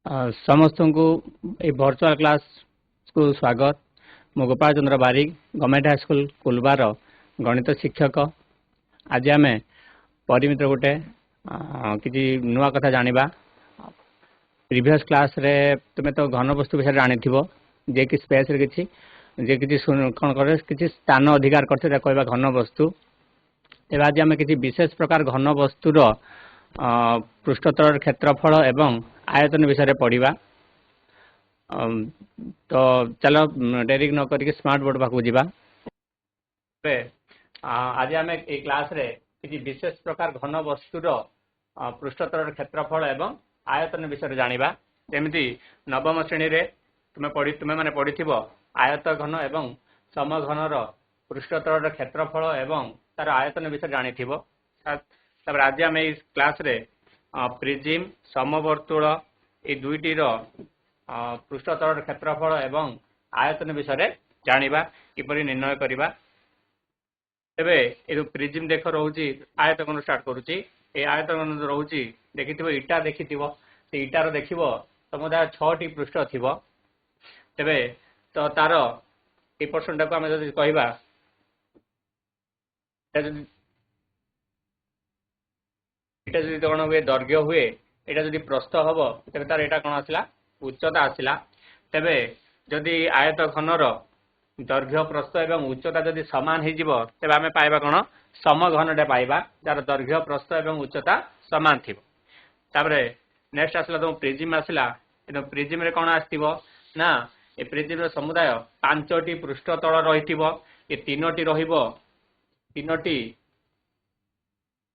समस्त को virtual class को स्वागत। मु गोपाल चंद्र बारिक गवर्नमेंट हाई स्कूल कुलबार गणित शिक्षक। आज आम परिमित गोटे किसी नुआ कथा जानिबा। प्रीवियस क्लास रे तुमे तो घन वस्तु विषय जानी जे कि स्पेस रे किछि जे किछि कौन करे किछि स्थान अधिकार करते कहबा घन वस्तु। तेज आज आम किसी विशेष प्रकार घन वस्तुर पृष्ठतल क्षेत्रफल एवं आयतन विषय पढ़ा। तो चलो डेरी न करके स्मार्ट बोर्ड पाक जावा। आज आम ए क्लास रे किसी विशेष प्रकार घन वस्तुर पृष्ठतल क्षेत्रफल एवं आयतन विषय जानिबा। जेमिति नवम श्रेणी रे तुमे माने पढ़िथिबो आयत घन एवं समघनर पृष्ठतल क्षेत्रफल एवं तार आयतन विषय जानिथिबो। तब आज आम इस क्लास रे प्रिजिम समवर्तुल ये दुईटी पृष्ठतल क्षेत्रफल एवं आयतन विषय जानिबा किपरि निर्णय करिबा। तेबे ए प्रिजिम देख रोची आयतघन स्टार्ट करूची। ए आयतघन रोची देखिथिबो इटा देखिथिबो से इटार देखिबो समुदाय 6टी पृष्ठ थिबो। तेबे तो तार ए पर्सन को आम जदि कहबा एटा जदि कौन हुए दैर्घ्य हुए एटा जदि प्रस्थ हम तेज तार एटा कौन आसला उच्चता आसला। तेबे जदि आयत घनर दैर्घ्य प्रस्थ एवं उच्चता जदि सामान हो तेज आम पाइबा कौन समघनटे पाइबा जार दैर्घ्य प्रस्थ एवं उच्चता सामान थी। नेक्स्ट आसला तुम प्रिजिम आसला। प्रिजिम रे कौन आसो ना ए प्रिजिम समुदाय 5टी पृष्ठतल रही ये 3टी तीनोटी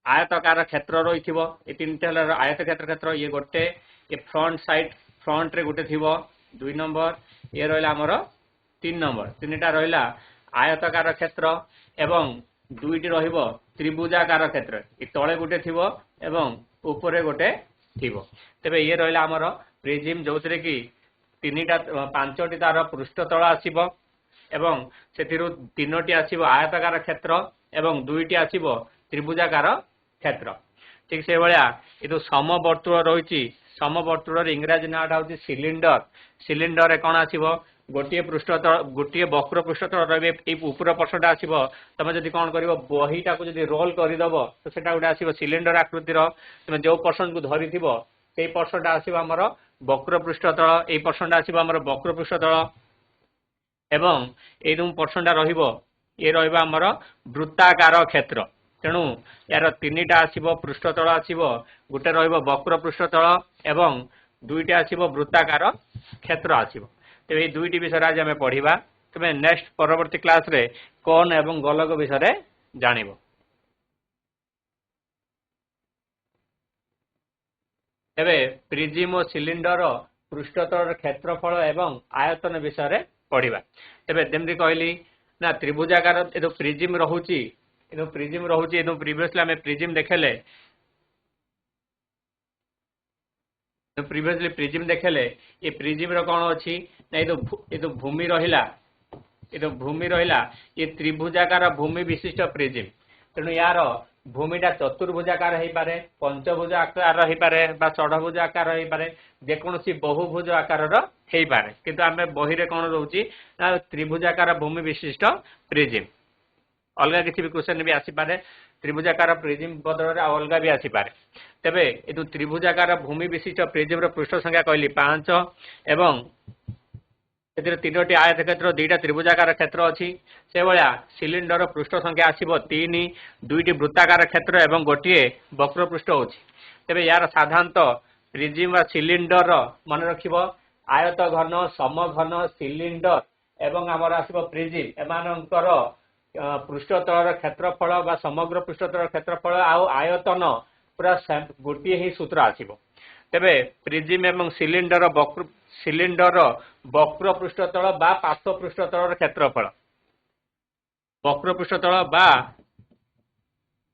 आयतकार क्षेत्र रही ये 3टा आयत क्षेत्र ये गोटे ये फ्रंट साइड फ्रंट रे गोटे थी 2 नंबर ये रहा आमर 3 नंबर 3टा रहा आयतकार क्षेत्र एवं 2टी त्रिभुजाकार क्षेत्र ये तले गोटे थी एवं ऊपर गोटे थी। तेबे ये रहा आमर प्रिजिम जो थे कि 5टी तार पृष्ठतल आसब एवं से 3टी आसब आयतकार क्षेत्र एवं 2टी आसब त्रिभुजाकार क्षेत्र। ठीक से भाया ये जो समवर्तुल रही समवर्तुल इंग्राजी नाटा हूँ सिलिंडर। सिलिंडर कौन आसो गोटे पृष्ठतल गोटे वक्र पृष्ठतल रही ऊपर पर्सटा आसो तुम जब कौन कर बहीटा को जब रोल करदेव तो सेटा गोटे आसो सिलिंडर आकृतिर तुम जो पर्सन को धरी से पर्सटा आसो आमर वक्र पृष्ठतल ये पर्सटा आसो आमर वक्र पृष्ठतल एवं ये जो पर्सटा ये रमर वृत्ताकार क्षेत्र। तेणु यार 3टा आसब पृष्ठतल आसब गोटे वक्र पृष्ठतल एवं 2टी आसब वृत्ताकार क्षेत्र आसब। तो ये 2टी विषय आज आम पढ़ा। तुम्हें नेक्स्ट परवर्ती क्लास रे कोन एवं गोलक विषय जानिब। तेबे प्रिजिम और सिलिंडर पृष्ठतल क्षेत्रफल एवं आयतन विषय पढ़ा। तेबे जमी कहली ना त्रिभुजाकार जो प्रिजिम रोची प्रिजिम रोची प्रीवियसली आम प्रिजिम देखेले प्रीवियसली प्रिजिम देखेले ये प्रिजिम रो कौन अच्छी ना ये तो भूमि रहिला ये त्रिभुजाकार भूमि विशिष्ट प्रिजिम। तेणु यार भूमिटा चतुर्भुजाकार हो पारे पंचभुज आकार हो पारे षढ़भुज आकार हो पारे जेकोसी बहुभुज आकार हो पारे किंतु आम बही रे कौन रोची ना त्रिभुजाकार भूमि विशिष्ट प्रिजिम। अलग किसी भी क्वेश्चन भी आसीपे त्रिभुजाकार प्रिजिम बदल अलग भी आसीपे। तेबे ये त्रिभुजाकार भूमि विशिष्ट प्रिजिम पृष्ठ संख्या कहली 5 एवं 3टी आयत क्षेत्र 2टा त्रिभुजाकार क्षेत्र अच्छी से भाया सिलिंडर पृष्ठ संख्या आसब 3 2टी वृत्ताकार क्षेत्र एवं गोटे वक्र पृष्ठ होची। तेबे यार साधारणतः प्रिजिम व सिलिंडर मन रखिब आयत घन समघन सिलिंडर एवं आमर आसब प्रिजिम एमानकर पृष्ठतल क्षेत्रफल बा समग्र पृष्ठतल क्षेत्रफल आयतन पूरा गोटे ही सूत्र आसब। तेबे प्रिजिम एवं सिलिंडर वक्र पृष्ठतल बा पार्श्व पृष्ठतल क्षेत्रफल वक्र पृष्ठतल बा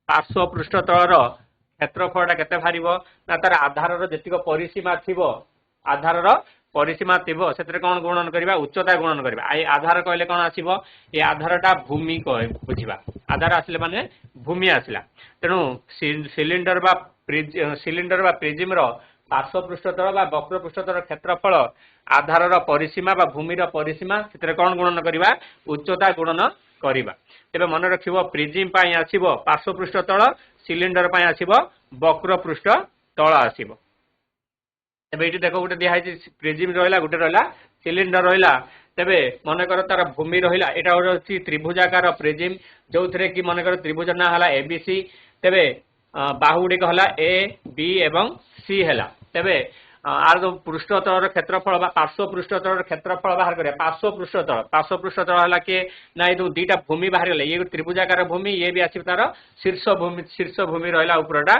पार्श्व पृष्ठतल क्षेत्रफलटा केते बाहरिबो ना तार आधारर जेतिक परिसीमा थिबो आधारर परिसीमा थी से कौन गुणन करवा उच्चता गुणन करवा। ये आधार कहले कौन आसो ये आधारटा भूमि कह बुझा आधार आसले माने भूमि आसला। तेणु सिलिंडर बा प्रिजिम पार्श्व पृष्ठतल बा वक्र पृष्ठतल क्षेत्रफल आधारर परिसीमा बा भूमिर परिसीमा सेतरे कोन गुणन करिबा उच्चता गुणन करिबा तेबे मन रखिबो प्रिज्म पई आसीबो पार्श्व पृष्ठतल सिलिंडर पई आसीबो वक्र पृष्ठतल आसीबो तेबे एटी देखो गुटे दिया है प्रिज्म रहला गुटे रहला सिलिंडर रहला तेबे मन कर तार भूमि रहला एटा होची त्रिभुजाकार प्रिज्म जो थरे कि मन कर त्रिभुज ना हला एबीसी तेबे बाहु गुडी कहला ए बी एवं सी हला तेबे आर जो पृष्ठतल क्षेत्रफल बा पार्श्व पृष्ठतल क्षेत्रफल बाहर करिया पार्श्व पृष्ठतल हला के ना ए दो दीटा भूमि बाहर गले ये त्रिभुजाकार भूमि ये भी आसी तार शीर्ष भूमि रहला ऊपरटा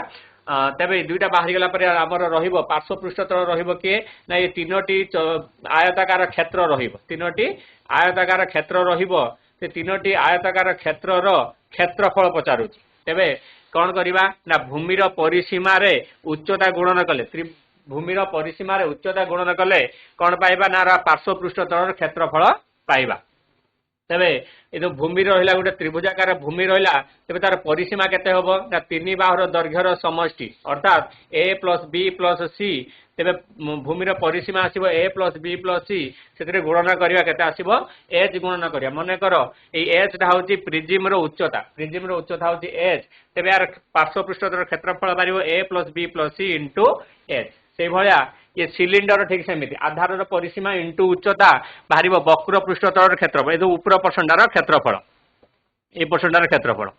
तेबे दुईटा बाहर गला पर हमर रहिबो पार्श्व पृष्ठतल रहिबो के ना ये तीनोटी आयताकार क्षेत्र रहिबो तीनोटी आयताकार क्षेत्र रहिबो से तीनोटी आयताकार क्षेत्रर क्षेत्रफल पचारुछि तेबे कोन करिबा ना भूमिर परिसीमा रे उच्चता गुणन कले भूमिर परिसीमा रे उच्चता गुणन कले कोन पाइबा ना पार्श्व पृष्ठतल क्षेत्रफल पाइबा तेबे ए जो भूमि रहिला गोटे त्रिभुजाकार भूमि रहिला तेबे तार परिसीमा केते होबो ना तीन बाहुर दैर्घ्यर समष्टि अर्थात a + b + c तेबे भूमिर परिसीमा आसीबो a + b + c सेतरे गुणन करिया केते आसीबो h गुणन करिया मने करो ए h टा होची प्रिज्म रो उच्चता होची h तेबे यार पार्श्व पृष्ठतल क्षेत्रफल बारिबो a + b + c * h से भलिया ये सिलिंडर ठीक सेमिति आधारर परिसीमा इंटू उच्चता बाहरिबो वक्र पृष्ठतल क्षेत्रफल ए जो ऊपर पर्सनटार क्षेत्रफल ए पर्सनटार क्षेत्रफल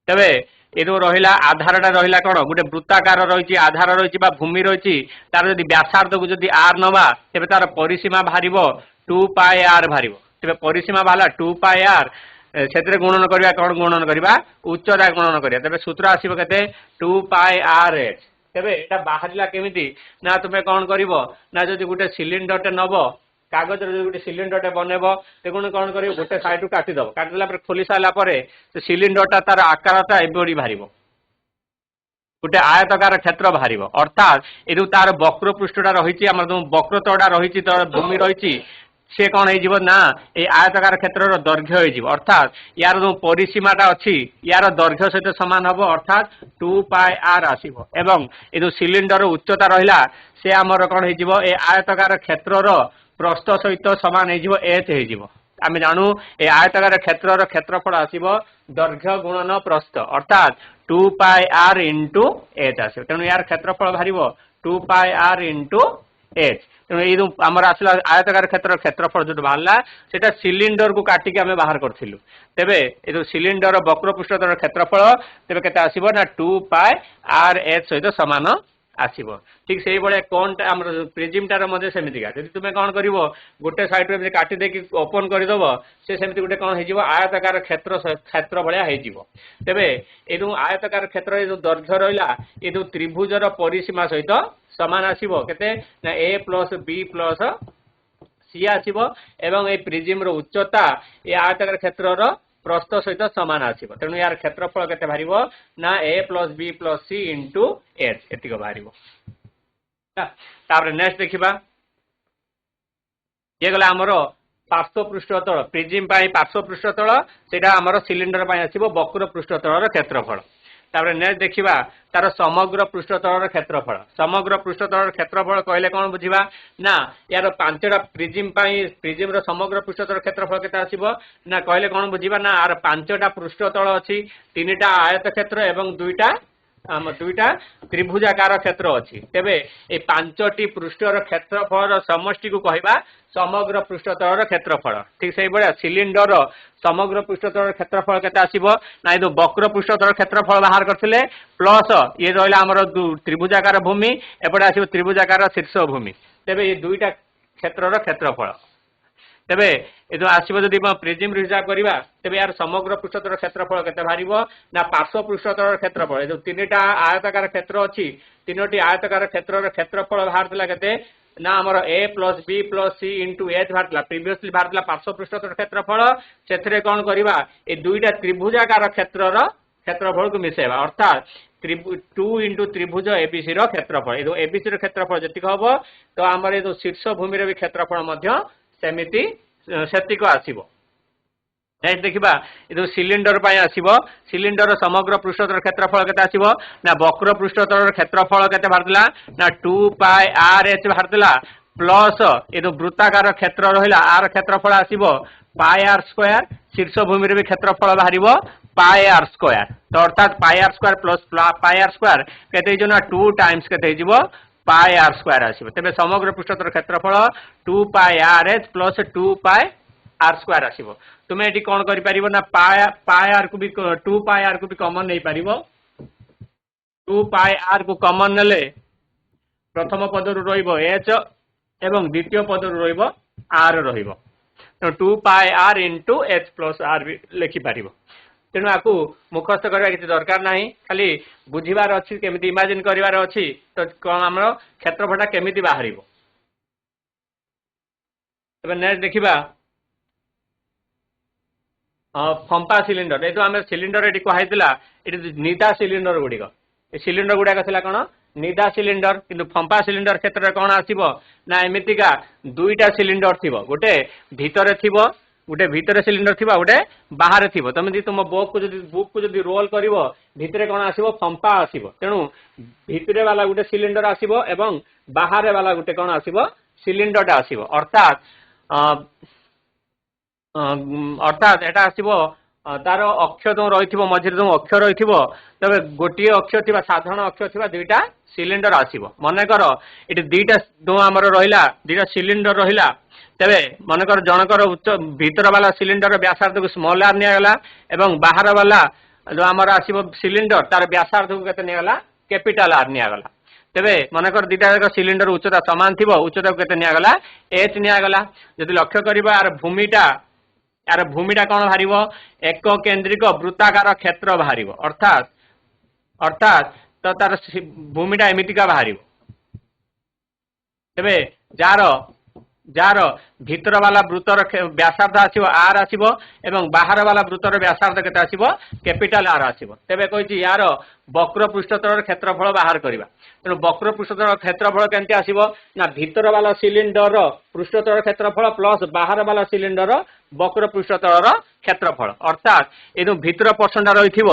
तबे ए जो रहिला आधारटा रहिला कोन गुटे वृत्ताकार रहिछि आधार रहिछि बा भूमि रहिछि तार जदि व्यासार्ध को जदि r नबा तेबे तार परिसीमा बाहरिबो 2πr बाहरिबो तेबे परिसीमा बाला 2πr क्षेत्र गुणन करिया कोन गुणन करिबा उच्चता गुणन करिया तेबे सूत्र आसीबो केते 2πrh तेबे एटा बाहरिला केमिति ना तुमे कोन करिवो ना जदि गुटे सिलिंडरटे नबो कागज रे गुटे सिलिंडरटे बनेबो तेगुण कोन करिवो गुटे साइड टू काटि दबो काटिला पर खोली साला परे से सिलिंडरटा तार आकारता एबडी बाहरिबो गुटे आयताकार क्षेत्र बाहरिबो अर्थात एदु तार वक्र पृष्ठटा रहिछि हमर जो वक्रतडा रहिछि तार भूमि रहिछि से कौन हो ना ये आयताकार क्षेत्र दैर्घ्य हो अर्थात यार जो परिसीमाटा अच्छी यार दैर्घ्य सहित सामान हम अर्थात 2πr आसीबो एवं ये जो सिलिंडर उच्चता रहिला से आमर कौन हो आयताकार क्षेत्र प्रस्थ सहित सामान हो h हो आम जानू ए आयताकार क्षेत्र क्षेत्रफल आसीबो दैर्घ्य गुणन प्रस्थ अर्थात 2πr * h आसीबो तेणु यार क्षेत्रफल बाहरिबो 2πr * h तेणु ये आमर आसला आयताकार क्षेत्रफल जो बाहरला सेटा सिलिंडर को काटिक आम बाहर करथिलु तेबे ए जो सिलिंडर वक्र पृष्ठतल क्षेत्रफल तेबे केते आसीबो ना 2πrh सहित समान आसीबो ठीक सेही बळे कोन हमर प्रिज्मटार मध्ये सेमितिका जदि तुमे कोन करिवो गोटे साइड रे काटि देकी ओपन करि दबो से सेमिति गोटे कोन हे जिवो आयताकार क्षेत्र भलिया हे जिवो तेबे ए जो आयताकार क्षेत्र ए जो दैर्घ्य रहिला ए जो त्रिभुजर परिसीमा सहित समान आसीबो केते ना a + b + c आसीबो एवं ए प्रिज्म रो उच्चता ए आयताकार क्षेत्रर प्रस्थ सहित समान आसीबो तेणु यार क्षेत्रफल केते बाहरिबो ना a + b + c * h एतिको बाहरिबो तापर नेक्स्ट देखिबा ये गला हमरो पार्श्व पृष्ठतल प्रिज्म पाई पार्श्व पृष्ठतल सेटा हमरो सिलिंडर पाई आसीबो वक्र पृष्ठतलर क्षेत्रफल तापर नेक्स्ट देखिबा तार समग्र पृष्ठतलर क्षेत्रफल कहले कोन बुझिबा ना यार पांचटा प्रिज्म रो समग्र पृष्ठतल क्षेत्रफल केते आसीबो ना कहले कोन बुझिबा ना आर पांचटा पृष्ठतल अछि तीनटा आयत क्षेत्र एवं दुईटा त्रिभुजाकार क्षेत्र अछि तेबे ए पांचटी पृष्ठर क्षेत्रफल समष्टि को कहबा समग्र पृष्ठतलर क्षेत्रफल ठीक सेही बळे सिलिंडर समग्र पृष्ठतलर क्षेत्रफल केते आसीबो ना ए वक्र पृष्ठतलर क्षेत्रफल बाहर करथिले प्लस ये रहला हमर त्रिभुजाकार भूमि एपडे आसीबो त्रिभुजाकार शीर्ष भूमि तेबे ए दुईटा क्षेत्रर क्षेत्रफल तेबे ए जो आसीबो जदि प्रिज्म हिसाब करबा तेबे यार समग्र पृष्ठतलर क्षेत्रफल केते बाहरिबो ना पार्श्व पृष्ठतलर क्षेत्रफल ए जो तीनटा आयताकार क्षेत्र अछि तीनोटी आयताकार क्षेत्रर क्षेत्रफल बाहरतला केते ना हमर a + b + c * h बाहरतला previously बाहरतला पार्श्व पृष्ठतलर क्षेत्रफल सेथरे कोन करबा ए दुईटा त्रिभुजाकार क्षेत्रर क्षेत्रफल को मिसेबा अर्थात 2 * त्रिभुज एबीसी रो क्षेत्रफल ए जो एबीसी रो क्षेत्रफल जतिक हबो तो हमर ए जो शीर्ष भूमि रो भी क्षेत्रफल मध्य सेमिति सेतिक आसीबो नेक्स्ट देखिबा ए जो सिलिंडर पय आसीबो सिलिंडर समग्र पृष्ठतल क्षेत्रफल केते आसीबो ना वक्र पृष्ठतल क्षेत्रफल केते भारतला ना 2 पाई आर एच भारतला प्लस ए जो वृत्ताकार क्षेत्र रहिला आर क्षेत्रफल आसीबो पाई आर स्क्वायर शीर्ष भूमि रे भी क्षेत्रफल बाहरिबो पाई आर स्क्वायर तो अर्थात pi R square plus pi R square केते जो ना 2 टाइम्स केते हिजिबो पाई आर स्क्वायर आसीबो तबे समग्र पृष्ठतल क्षेत्रफल 2 pi R H plus 2 pi R square आसीबो तुमे एटी कोन करि परिबो ना पाई आर को भी 2 पाई आर को भी कॉमन नै परिबो 2 पाई आर को कॉमन नले प्रथम पद रु रहिबो एच एवं द्वितीय पद रु रहिबो आर रहिबो तो 2 pi R into H plus R भी लिखि परिबो तेणु आपको मुखस्थ करबा किछि दरकार नाही खाली बुझिबार अछि केमिति इमेजिन करिवार अछि तो कोन हमरो क्षेत्रफलटा केमिति बाहरिबो तबे नेक्स्ट देखिबा फंपा सिलिंडर ये तो आम सिलिंडर ये कहला ये निदा सिलिंडर गुड़िक सिलिंडर गुड़ाक था कौन निदा सिलिंडर किंतु फंपा सिलिंडर क्षेत्र में कौन आसो ना एमतीका दुईटा सिलिंडर थी गोटे भितर थी गोटे भितर सिलिंडर थी गोटे बाहर थी तुम तुम बुक को जब रोल कर भितर कौन आसो फंपा आसो तेणु भितर वाला गोटे सिलिंडर आसो एवं बाहर वाला गोटे कौन आसो सिलिंडरटा आसो अर्थात एटा आसो तार अक्ष जो रही मझे जो अक्ष रही तबे गोटे अक्ष थी साधारण अक्ष थी दुईटा सिलिंडर आसो मनकर ये दुईटा जो आम रहा दुईटा सिलिंडर रहा तेरे मनकर जनकर उच्च भीतर वाला सिलिंडर व्यासार्ध को स्मॉल आर निगला एवं बाहर वाला जो आम आसो सिलिंडर तार व्यासार्ध को केते निगला कैपिटल आर निगला तेरे मनकर दुईटा सिलिंडर उच्चता सामान थी उच्चता को केते निगला एच निगला जदि लक्ष्य करबा यार भूमिटा कौन बाहर एक केन्द्रिक वृत्ताकार क्षेत्र बाहर अर्थात अर्थात तो तार भूमिटा एमतीका बाहर तेरे जार भीतर वाला वृत्तर व्यासार्ध आसो आर आसो एवं बाहर वाला वृत्तर व्यासार्ध केते आसो कैपिटल आर आसो तेरे कही यार वक्र पृष्ठतल क्षेत्रफल बाहर करवा तेणु वक्र पृष्ठतल क्षेत्रफल केमती आसो ना भीतर वाला सिलिंडर पृष्ठतल क्षेत्रफल प्लस बाहर वाला सिलिंडर वक्र पृष्ठतल क्षेत्रफल अर्थात ये भीतर पर्सनटा रही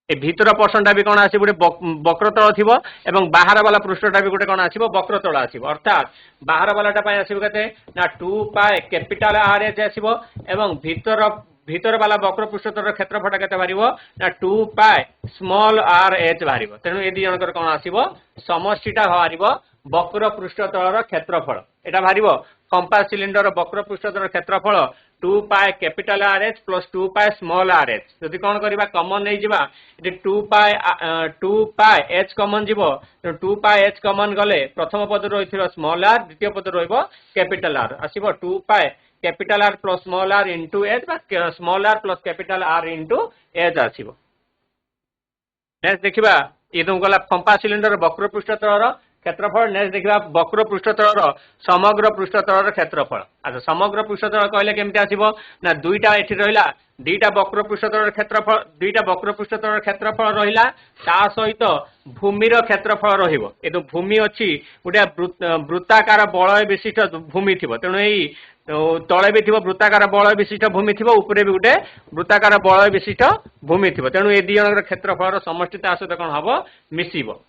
ए भीतर पर्सनटा भी कौन आसो गोटे वक्रतल थी एवं बाहर वाला पृष्ठटा भी गोटे कौन आसो वक्रतल आसो अर्थात बाहर वालाटा आसो के ना 2 पाई कैपिटल आर एच आसो एवं भीतर वाला वक्र पृष्ठतल क्षेत्रफल केते बाहर ना 2 पाई स्मॉल आर एच बाहर तेणु ये जनकर कौन आसो समष्टिटा बाहर वक्र पृष्ठतल क्षेत्रफल एटा बाहर कंपास सिलिंडर वक्र पृष्ठतल क्षेत्रफल 2 pi capital are H plus 2 pi small R H जदि कौन करवा कॉमन नहीं जावा 2 पाई एच कॉमन जीवो 2 पाई एच कॉमन गले प्रथम पद रही स्मॉल आर द्वितीय पद रही कैपिटल आर आसो 2 pi capital R plus small R into H small R plus capital R into H आसो नेक्स्ट देखा ये तो गला फंपा सिलिंडर वक्र पृष्ठतल क्षेत्रफल नेक्स्ट देखा वक्र पृष्ठतल समग्र पृष्ठतल क्षेत्रफल अच्छा समग्र पृष्ठतल कहले केमती आसीबो ना दुईटा एठी रहिला दुईटा वक्र पृष्ठतल क्षेत्रफल दुईटा वक्र पृष्ठतल क्षेत्रफल रहिला ता सहित भूमिर क्षेत्रफल रहिबो ए तो भूमि अछि गोटे वृत्ताकार बलय विशिष्ट भूमि थिबो तेणु एई तले भी थी वृत्ताकार बलय विशिष्ट भूमि थी ऊपर भी गोटे वृत्ताकार बलय विशिष्ट भूमि थी तेणु ए दी जन क्षेत्रफल समष्टि ता सहित कौन हम मिसिबो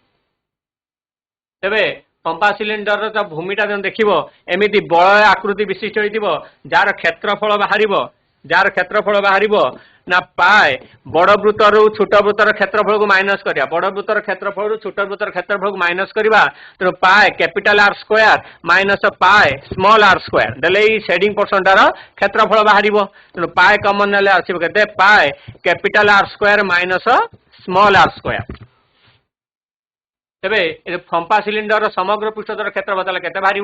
तेरे पंपा सिलिंडर तो भूमिटा जो देखो एमती बलय आकृति विशिष्ट हो जार क्षेत्रफल बाहर ना पाए बड़ वृत्तर छोट वृत्तर क्षेत्रफल को माइनस करिया बड़ वृत्तर क्षेत्रफल छोट वृत्तर क्षेत्रफल को माइनस करिया तो pi capital R square minus pi small R square देले शेडिंग पर्सनटार क्षेत्रफल बाहर तेणु पाए कॉमन नेले आसीबो केते pi capital R square minus small R square तेरे फंपा सिलिंडर समग्र पृष्ठतल क्षेत्रफल केते बाहर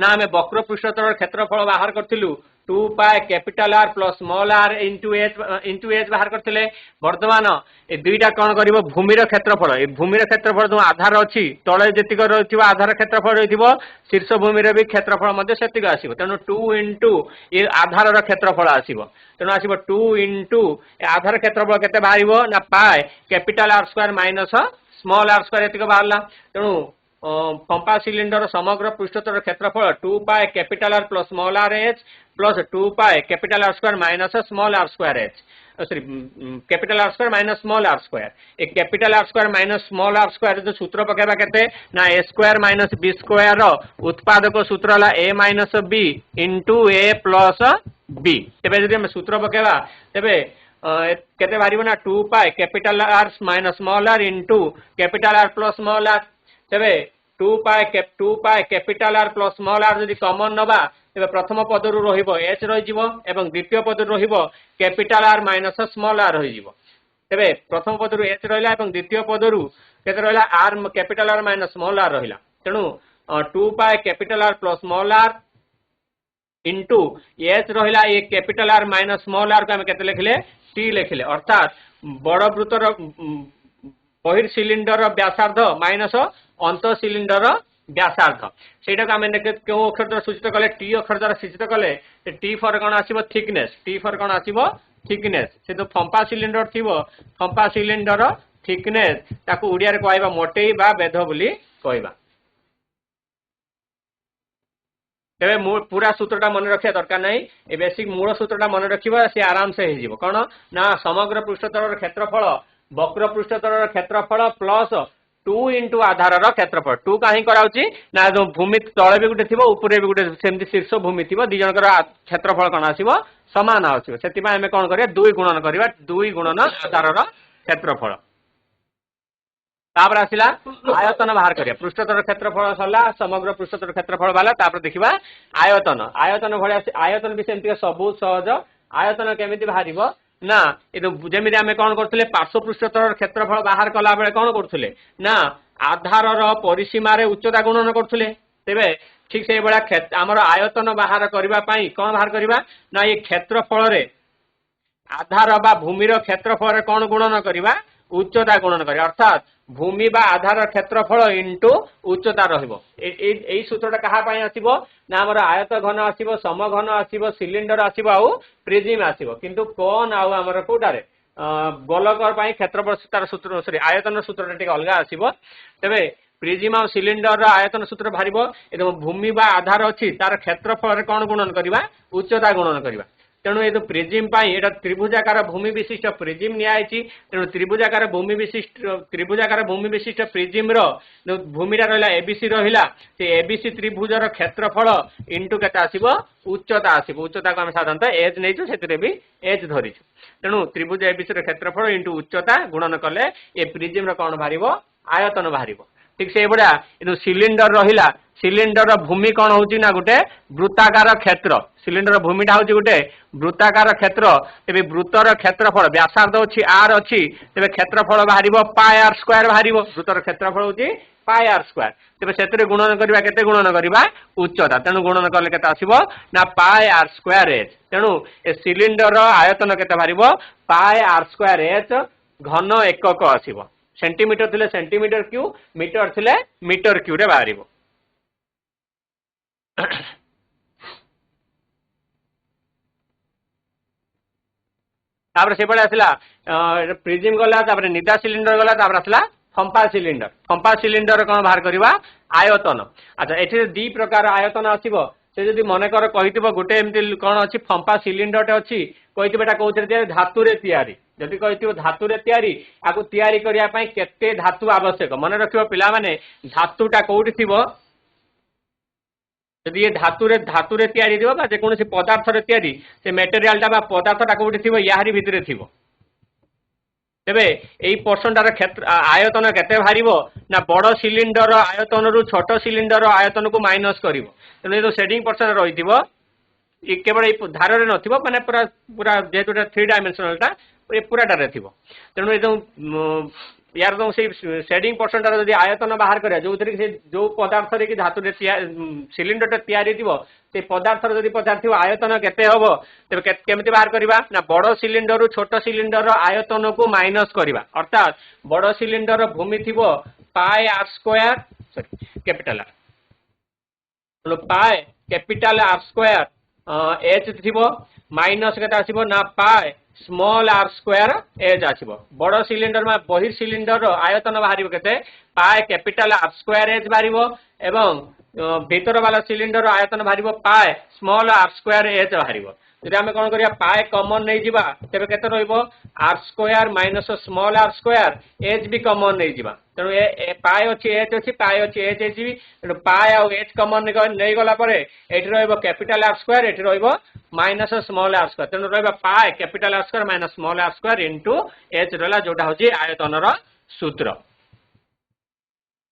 ना आम वक्र पृष्ठतल क्षेत्रफल बाहर करूँ 2 pi capital R plus small R into H बाहर करते बर्तमान ए दुईटा कौन कर भूमिर क्षेत्रफल ए भूमिर क्षेत्रफल जो आधार अच्छी तले जी रही आधार क्षेत्रफल रही शीर्ष भूमि भी क्षेत्रफल से आसो तेणु 2 इंटू ये आधार क्षेत्रफल आसो तेणु आसो 2 इंटू आधार क्षेत्रफल केते बाहर ना पाए capital R square minus small R square एतिक बाहरला तेणु पंपा सिलिंडर समग्र पृष्ठतल क्षेत्रफल 2 pi capital R plus small R H plus 2 pi capital R square minus small R square H sorry capital R square minus small R square ए capital R square minus small R square जो सूत्र पकेबा केते ना A square minus B square रो उत्पादक सूत्र हला A minus B into A plus B तेबे जदि हम सूत्र पकेबा तेबे केते बारिबो ना 2 pi capital R minus small R into capital R plus small R तेबे 2 pi capital R plus small R जदि कॉमन नबा तेबे प्रथम पदरु रहिबो एच रहि जिवो एवं द्वितीय पदरु रहिबो capital R minus small R रहि जिवो तेबे प्रथम पदरु एच रहिला एवं द्वितीय पदरु केते रहिला R capital R minus small R रहिला तेनु 2 pi capital R plus small R into H रहिला ए capital R minus small R को हम केते लिखले टी लिखले अर्थात बड़ वृत्तर बहिर सिलिंडर व्यासार्ध माइनस अंत सिलिंडर व्यासार्ध सेटा को आम क्यों अक्षर द्वारा सूचित कले टी अक्षर द्वारा सूचित कले टी फॉर कौन आसीबो थिकनेस टी फॉर कौन आसीबो थिकनेस से जो फंपा सिलिंडर थिबो फंपा सिलिंडर थिकनेस ताकू उड़िया रे कहबा मोटेई बा बेध बोली कहबा तेरे पूरा सूत्रटा मन रखिया दरकार नहीं ए बेसिक मूल सूत्रटा मन रखिबा से आराम से हे जीवो कोन ना समग्र पृष्ठतल क्षेत्रफल वक्र पृष्ठतल क्षेत्रफल प्लस 2 इंटू आधार क्षेत्रफल 2 कहीं कराउची ना जो भूमि तळे भी गुटे थिबो ऊपरे भी गुटे सेमति शीर्ष भूमि थिबो दि जनकर क्षेत्रफल कोन आसीबो समान आसीबो सेति पय हमें कोन करिया 2 गुणन करिवा 2 गुणन आधार क्षेत्रफल तापर आसिला आयतन बाहर करिया पृष्ठतल क्षेत्रफल सला समग्र पृष्ठतल क्षेत्रफल वाला तापर देखिबा आयतन आयतन भलिया आयतन भी सेमति सबु सहज आयतन केमिति बाहरिबो ना ए जेमिति आमे कोन करथले पार्श्व पृष्ठतल क्षेत्रफल बाहर कला बेले कोन करथले ना आधार रो परिसीमा रे उच्चता गुणन करथले तेबे ठीक से बेला हमर आयतन बाहर करबा पई कोन बाहर करबा ना ये क्षेत्रफल रे आधार बा भूमि रो क्षेत्रफल रे कोन गुणन करबा उच्चता गुणन करी अर्थात भूमि बा आधार क्षेत्रफल इंटू उच्चता रहिबो एई सूत्रटा कहा पई आसीबो ना हमर आयत घन आसीबो सम घन आसीबो सिलिंडर आसीबो आ प्रिज्म आसीबो किंतु कोन आ हमर कोटारे गोलकर पई क्षेत्रफल तार सूत्र सॉरी आयतन सूत्रटा टिक अलगा आसीबो तबे प्रिज्म आ सिलिंडर रा आयतन सूत्र भारिबो एदम भूमि बा आधार अछि तार क्षेत्रफल रे कोन गुणन करबा उच्चता गुणन करबा तेणु ये प्रिज्म एटा त्रिभुजाकार भूमि विशिष्ट प्रिज्म नियायछि तेणु त्रिभुजाकार भूमि विशिष्ट प्रिज्म रो भूमिटा रहिला एबीसी रहिला से एबीसी त्रिभुजर क्षेत्रफल इंटू केता आसीबो उच्चता आसीबो उच्चता को हम साधारणतः एज नैछु सेतिरे भी एज धरिछु तेणु त्रिभुज एबीसी रो क्षेत्रफल इंटू उच्चता गुणन कले ए प्रिज्म रो कोन भारिबो आयतन भारिबो ठीक से बड़ा ये सिलिंडर रहिला सिलिंडर भूमि कौन होची ना गोटे वृत्ताकार क्षेत्र सिलिंडर भूमिटा होची गोटे वृत्ताकार क्षेत्र तेबे वृत्तर क्षेत्रफल व्यासार्ध अछि आर अछि तेबे क्षेत्रफल बाहरिबो पाई आर स्क्वायर बाहरिबो वृत्तर क्षेत्रफल होची पाई आर स्क्वायर तेबे सेतरे गुणन करबा केते गुणन करबा उच्चता तेनु गुणन करले केते आसीबो ना पाई आर स्क्वायर एच तेनु ए सिलिंडर आयतन केते बाहरिबो पाई आर स्क्वायर एच घन एकक आसीबो सेंटीमीटर थिले सेंटीमीटर क्यू मीटर थिले मीटर क्यू रे बाहरिबो तापर से बडे आसला प्रिज्म गला तापर निदा सिलिंडर गला तापर आसला फंपा सिलिंडर कोन बाहर करबा आयतन अच्छा एठी दी प्रकार आयतन आसीबो से जदि मने कर कहितबो गुटे एमति कोन अछि फंपा सिलिंडर टे अछि कहितबेटा कोउथरे धातु रे तयारी जदि कहितबो धातु रे तयारी आकु तयारी करिया पई केते धातु आवश्यक मने रखिबो पिला माने धातुटा कोउठी थिबो यदि ये धातु रे तयारी दिबो बा जे कोनोसी पदार्थ रे तयारी से मटेरियलटा बा पदार्थटा कोउठी थिबो याहारी भितरे थिबो तेबे एई पोर्शनटार क्षेत्र आयतन केते भारिबो ना बड़ सिलिंडर आयतन रु छोट सिलिंडर आयतन को माइनस करिवो तेनु जो शेडिंग पोर्शन रहिथिबो ए केवल ए धार रे नथिबो माने पूरा जेतुटा 3 डायमेंशनलटा ए पूराटा रे थिबो तेनु ए जो यार तो से शेडिंग पोर्शनटार जदि आयतन बाहर करिया जोथि से जो पदार्थ रे कि धातु रे सिलिंडर टा तयारी थिबो से पदार्थ रे जदि पदार्थ थिबो आयतन केते हबो तबे केमिति बाहर करबा ना बड़ सिलिंडर रु छोट सिलिंडर आयतन को माइनस करबा अर्थात बड़ सिलिंडर भूमि थिबो pi R square sorry capital R तो pi capital R square H थिबो माइनस केता आसीबो ना pi small R square H आसीबो बड़ सिलिंडर में बहिर सिलिंडर आयतन बाहरिबो केते pi capital R square H बाहरिबो एवं भीतर वाला सिलिंडर आयतन बाहर पाए स्मॉल आर स्क्वायर एच बाहर जदि आम कौन करिया पाए कॉमन नहीं जिबा तेबे केते रहइबो R square minus small R square H भी कॉमन नहीं जिबा तेणु ए पाए अछि एच अछि पाए अछि एच अछि तेणु पाए आ एच कॉमन नहीं गला परे एठी रहइबो कैपिटल आर स्क्वायर एठी रहइबो माइनस स्मॉल आर स्क्वायर तेणु रहइबो pi capital R square minus small R square into H रहला जोटा होची आयतनर सूत्र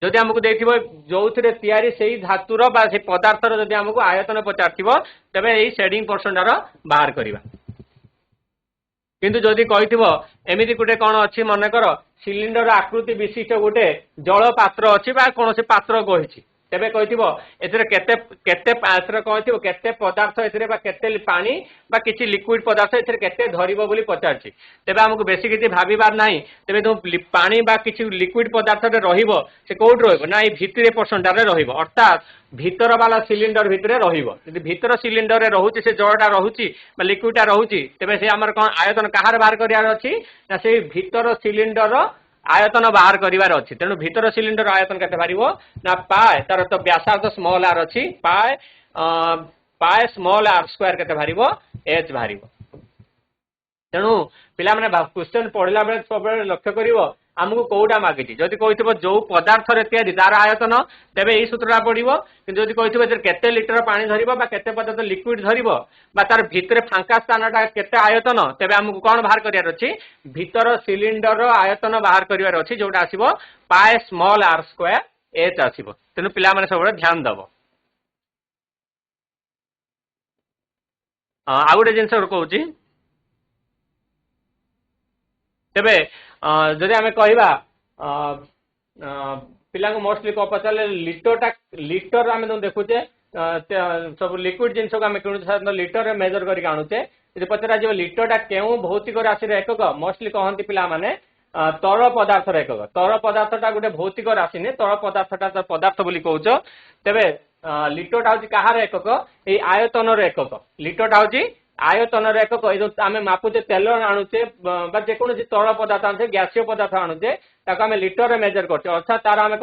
जदि आमको देखिबो जोथिरे तयारी सेही धातुर बा से पदार्थर जदि आमको आयतन पचारथिबो तबे एही शेडिंग पर्सनटार बाहर करिबा किंतु जदि कहिथिबो एमिति गुटे कोन अछि मने कर सिलिंडर आकृति विशिष्ट गुटे जल पात्र अछि बा कोनोसी पात्र कहिछि तेबे कहिथिबो एथिरे केते केते पात्र कहिथिबो केते पदार्थ एथिरे बा केते पानी बा किछि लिक्विड पदार्थ एथिरे केते धरिबो बोली पचारछि तेबे हमकु बेसी किछि भाबिबार नाही तेबे तो पानी बा किछि लिक्विड पदार्थ रे रहिबो से कोड रहइबो ना ए भितरे पर्सनटा रे रहिबो अर्थात भीतर वाला सिलिंडर भितरे रहिबो यदि भीतर सिलिंडर रे रहुछि से जलटा रहुछि बा लिक्विडटा रहुछि तेबे से हमर कोन आयतन कहार बाहर करियार अछि ना से भीतर सिलिंडर आयतन बाहर करिवार अछि तेनु भीतर सिलिंडर आयतन केते बारिबो ना पाए तार तो व्यासार्ध स्मॉल आर अछि पाए पाए स्मॉल आर स्क्वायर केते बारिबो एच बारिबो तेनु पिला माने क्वेश्चन पढिला बेले सब लक्ष्य करिवो आमको कोउटा मागिछि जदि कहितबो जो पदार्थ रे तयारी तार आयतन तेबे एही सूत्रटा पडिबो किंतु जदि कहितबो जे केते लिटर पानी धरिबो बा केते पदार्थ लिक्विड धरिबो बा तार भितरे फांका स्थानटा केते आयतन तेबे आमको कोन बाहर करियार अछि भीतर सिलिंडर आयतन बाहर करिवार अछि जोटा आसीबो पाए स्मॉल आर स्क्वायर एच आसीबो तेनु पिला माने सब ध्यान दबो आ गुटे जिंस कहूची तेबे जदि आम कहवा पिला मोस्टली कह पचारे लिटर आम देखुचे सब लिक्विड जिनस को आम किणुचे लिटर मेजर करके आणुचे यदि पचरा जो लिटरटा केउ भौतिक राशि एकक मोस्टली कहती पिला माने तरल पदार्थर एकक तरल पदार्थटा गोटे भौतिक राशि नहीं तरल पदार्थटा पदार्थ बोली कहूच तेबे लिटरटा हूँ कहार एकक ये आयतन एकक लिटरटा हूँ आयतन एकक आम मापुचे तेल आणुचे जेकोसी तरल पदार्थ आणुचे गैसीय पदार्थ आणुचे आम लिटर मेजर करछे अर्थात तार आम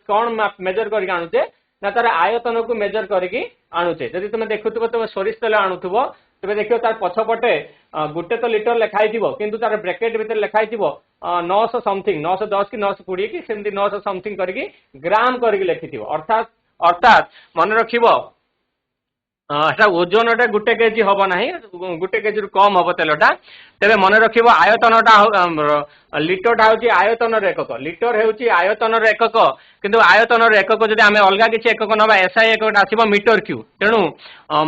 कौन मेजर करके आणुचे ना तार आयतन को मेजर करके आणुचे जदि तुम देखुव तुम सोरिष तेल आणुव तेज देखिए तार पछपटे गोटे तो लिटर लिखाई किंतु तार ब्रैकेट भीतर लिखाई 900 समथिंग 910 कि 920 कि सेमती 900 समथिंग करके ग्राम करके लिखि अर्थात अर्थात मन रखिबो ओजन गोटे केजी हम ना गोटे केजी कम हम तेलटा तेरे मन रखिबो आयतनटा लिटरटा हूँ आयतन एकक लिटर हूँ आयतन एकक किंतु आयतन एकक जब आम अलग किसी एकक ना एसआई एकक आसो मीटर क्यू तेणु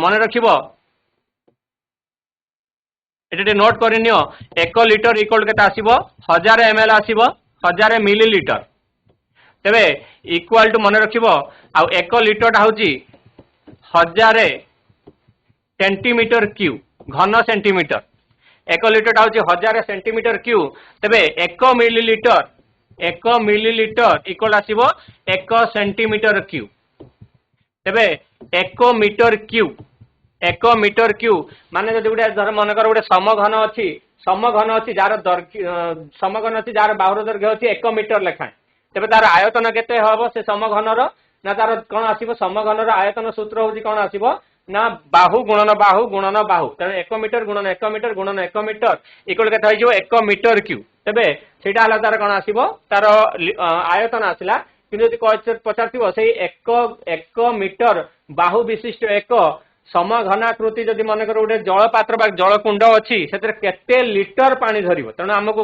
मन रखिबो ये नोट करनियो 1 लिटर इक्वल के आसो 1000 ml आसो 1000 मिलीलिटर तेरे इक्वाल टू मन रखिबो आ 1 लिटरटा हूँ 1000 सेंटीमीटर क्यू घन सेंटीमीटर 1 लिटरटा हूँ 1000 सेंटीमीटर क्यू तेरे 1 मिलीलिटर इक्वल आसो 1 सेंटीमीटर क्यू तेरे 1 मीटर क्यू 1 मीटर क्यू माने जदि गोटे धर मनकर गोटे समघन अच्छी जार समघन अच्छी जार बाहुर दैर्घ्य अच्छी 1 मीटर लेखाएं तेरे तार आयतन केते हम से समघनर ना तार कौन आसो समघनर आयतन सूत्र हूँ कौन आसो ना बाहु गुणन बाहु तेणु 1 मीटर गुणन 1 मीटर गुणन 1 मीटर इक्वल के 1 मीटर क्यू तेबे सेटा हला तार कौन आसो तार आयतन आसला कि पचार से 1 मीटर बाहु विशिष्ट एक समघनाकृति जदि मनकर गोटे जलपात्र जलकुंड अच्छी से लिटर पानी धर तेणु आमको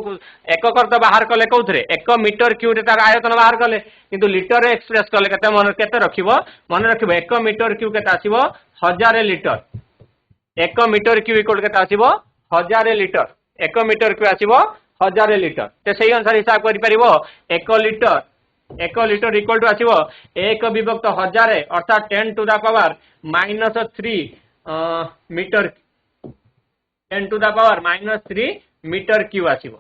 एकक तो बाहर कले कौन 1 मीटर क्यूरे तार आयतन बाहर कले किंतु लिटर एक्सप्रेस कले केते रखिबो मन रखिबो 1 मीटर क्यू केते आसीबो 1000 लिटर 1 मीटर क्यू इक्वल केते आसीबो 1000 लिटर 1 मीटर क्यू आसीबो 1000 लिटर ते सही अनुसार हिसाब करि परिबो 1 लिटर इक्वल टू आसीबो 1 विभक्त 1000 अर्थात 10 to the power -3 metre 10 to the power -3 metre cube आसीबो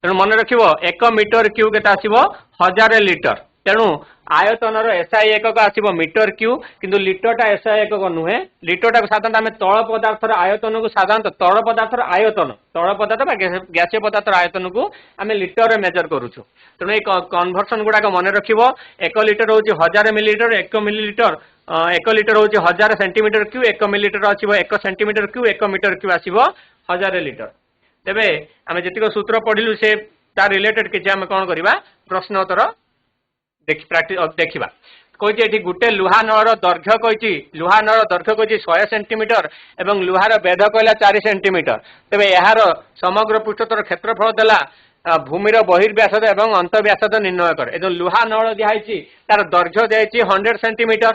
तेणु मन रखिबो 1 मीटर क्यू केते आसीबो 1000 लिटर तेणु आयतन एसआई एकक आसीबो मीटर क्यू किंतु लिटरटा एसआई एकक नुहे लिटरटा साधारणतः आम तल पदार्थर आयतन को साधारणतः तल पदार्थर आयतन तल पदार्थ गैसीय पदार्थर आयतन को आम लिटर मेजर करूछु तेणु ये कन्वर्सन गुड़ाक मन रखिबो 1 लिटर होची 1000 मिलीलिटर 1 मिलीलिटर 1 लिटर होची 1000 सेंटीमीटर क्यू 1 मिलीलिटर आसीबो 1 सेंटीमीटर क्यू 1 मीटर क्यू आसीबो 1000 लिटर तेबे आम जतिक सूत्र पढ़िलु से तार रिलेटेड किछि आम कोन करबा प्रश्नोत्तर देखिबा कहिछि एठी गुटे लुहा नळर दैर्घ्य कहिछि लुहा नळर दैर्घ्य कहिछि 100 सेंटीमीटर एवं लुहार बेध कहला 4 सेंटीमीटर तेबे एहार समग्र पृष्ठतर क्षेत्रफल देला भूमिर बहिर्व्यासद एवं अंतर्व्यासद निर्णय कर ए लुहा नळ दिखाई तार दैर्घ्य दिखाई 100 सेंटीमीटर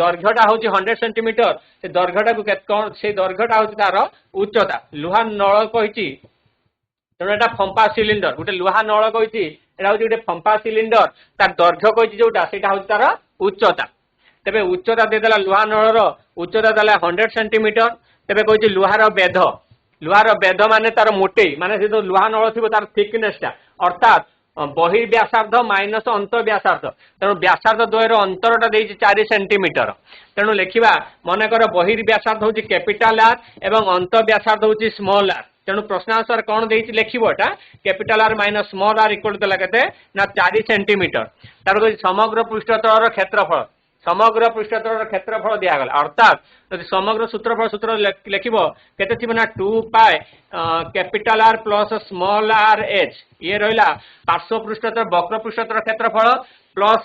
दैर्घ्यटा हूँ 100 सेंटीमीटर से दैर्घ्यटा को से दैर्घ्यटा हूँ तार उच्चता लुहा नळ कही तेणु एटा फंपा सिलिंडर गोटे लुहा नळ कही एटा हूँ गोटे फंपा सिलिंडर तार दैर्घ्य कही जोटा से हूँ तार उच्चता तेबे उच्चता देदेला लुहा नळर उच्चता देला 100 सेंटीमीटर तेबे कही लुहार बेध लुहार बेध माने तार मोटे माने से लुहा नळ थी तार थिकनेसटा अर्थात बहिर्व्यासार्ध माइनस अंत व्यासार्ध तेणु व्यासार्ध द्वयर अंतरटा देछि 4 सेंटीमीटर तेणु लिखिबा मनकर बहिर्व्यासार्ध होछि कैपिटल आर एवं अंत व्यासार्ध होछि स्मॉल आर तेणु प्रश्न आंसर कौन देछि लिखिबो एटा capital R minus small R equal to केते ना 4 सेंटीमीटर तार समग्र पृष्ठतलर क्षेत्रफल समग्र पृष्ठतलर क्षेत्रफल दिया गला अर्थात यदि समग्र सूत्र लिखिबो केते थिबो ना 2 pi capital R plus small R H ये रहिला पार्श्व पृष्ठतल वक्र पृष्ठतलर क्षेत्रफल प्लस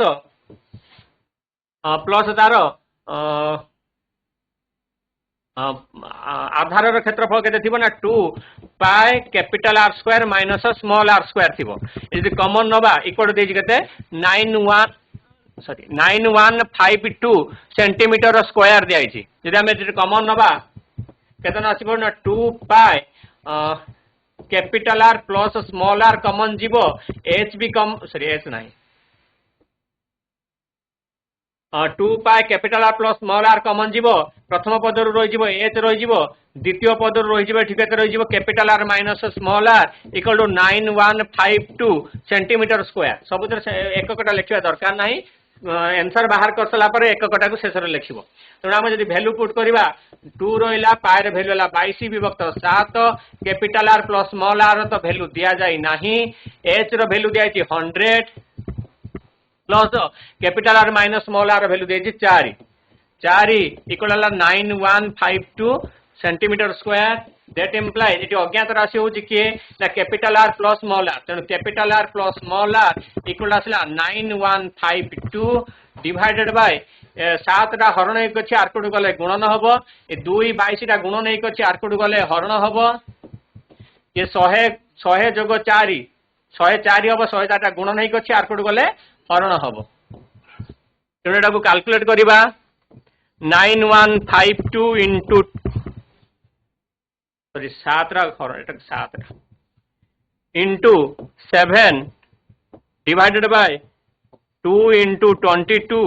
प्लस तार आधार क्षेत्रफल केते थिबो ना 2 pi capital R square minus small R square थिबो यदि कॉमन नबा इक्वल देछि केते 9152 सेंटीमीटर स्क्वायर दिखाई यदि आम कमन नवा केतन आसो ना 2 pi capital R plus small R common जीव एच भी कम सॉरी एच ना 2 pi capital R plus small R common जीव प्रथम पद रही एच रही द्वितीय पद रही रही capital R minus small R equal to 9152 centimetre square सब एककटा लिखा दरकार नहीं आंसर बाहर कर सारा पर एककटा को शेष लिखिबो तेणु आम जब भैल्यू पुट करवा 2 रहा पाए रे भैल्यू है 22 विभक्त 7 capital R plus small R तो भैल्यू दि जाए ना एच रो दिया 100 plus capital R minus small R value दिया 4 4 equal 9152 centimetre square that implies ये अज्ञात राशि हूँ किए ना capital R plus small R तेणु capital R plus small R equal आसला 9152 डिवाइडेड बाय 7टा हरण एक अच्छे आरकोट गले गुणन हम ये 2 22टा गुणन एक अच्छे आरकोट गले हरण हम ये 100 जोग 4 104 हम 104टा गुणन एक अच्छे आरकोट गले हरण हम तेणु एटा कैलकुलेट करवा 9152 into sorry 7 into 7 divided by 2 into 22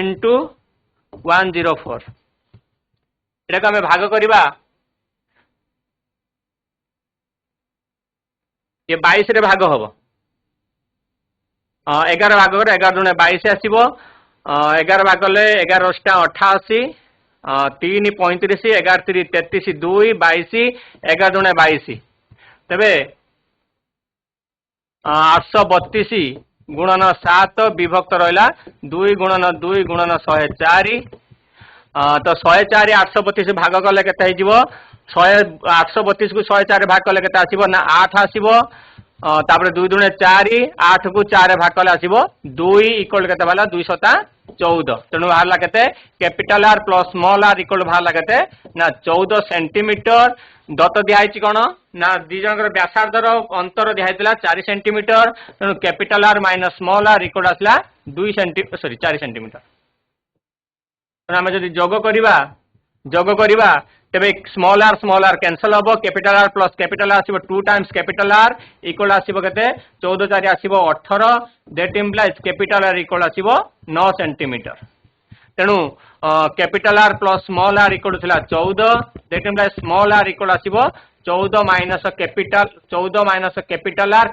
into 104 एटा आम भाग करवा ये 22 रे भाग हम 11 भाग कर 11 दुणे 22 आसो 11 भाग कले 11 88 3 35 11 3 33 2 22 11 दुणे 22 तेबे 832 गुणन 7 विभक्त रहा 2 गुणन 2 गुणन 104 तो 104 832 भाग कले केते हिजिवो 832 को 104 भाग कले केते आसीबो ना 8 आसीबो तापर 2 दुणे 4 8 को 4 भाग कले आसीबो 2 इक्वल केते वाला 214 तेणु बाहर केते capital R plus small R equal बाहर केते ना 14 सेंटीमीटर दत्त दिखाई कौन ना दी जन व्यासार्धर अंतर दिखाई 4 सेंटीमीटर तेणु capital R minus small R equal आसला 4 सेंटीमीटर आम जब जोग करवा तेरे स्मॉल आर कैंसल हम capital R plus capital R 2 times capital R equal आसो के 14 4 आसो 18 that implies capital R equal आसो 9 सेंटीमीटर तेणु capital R plus small R equal 14 that implies small R equal आसो 14 माइनस कैपिटल आर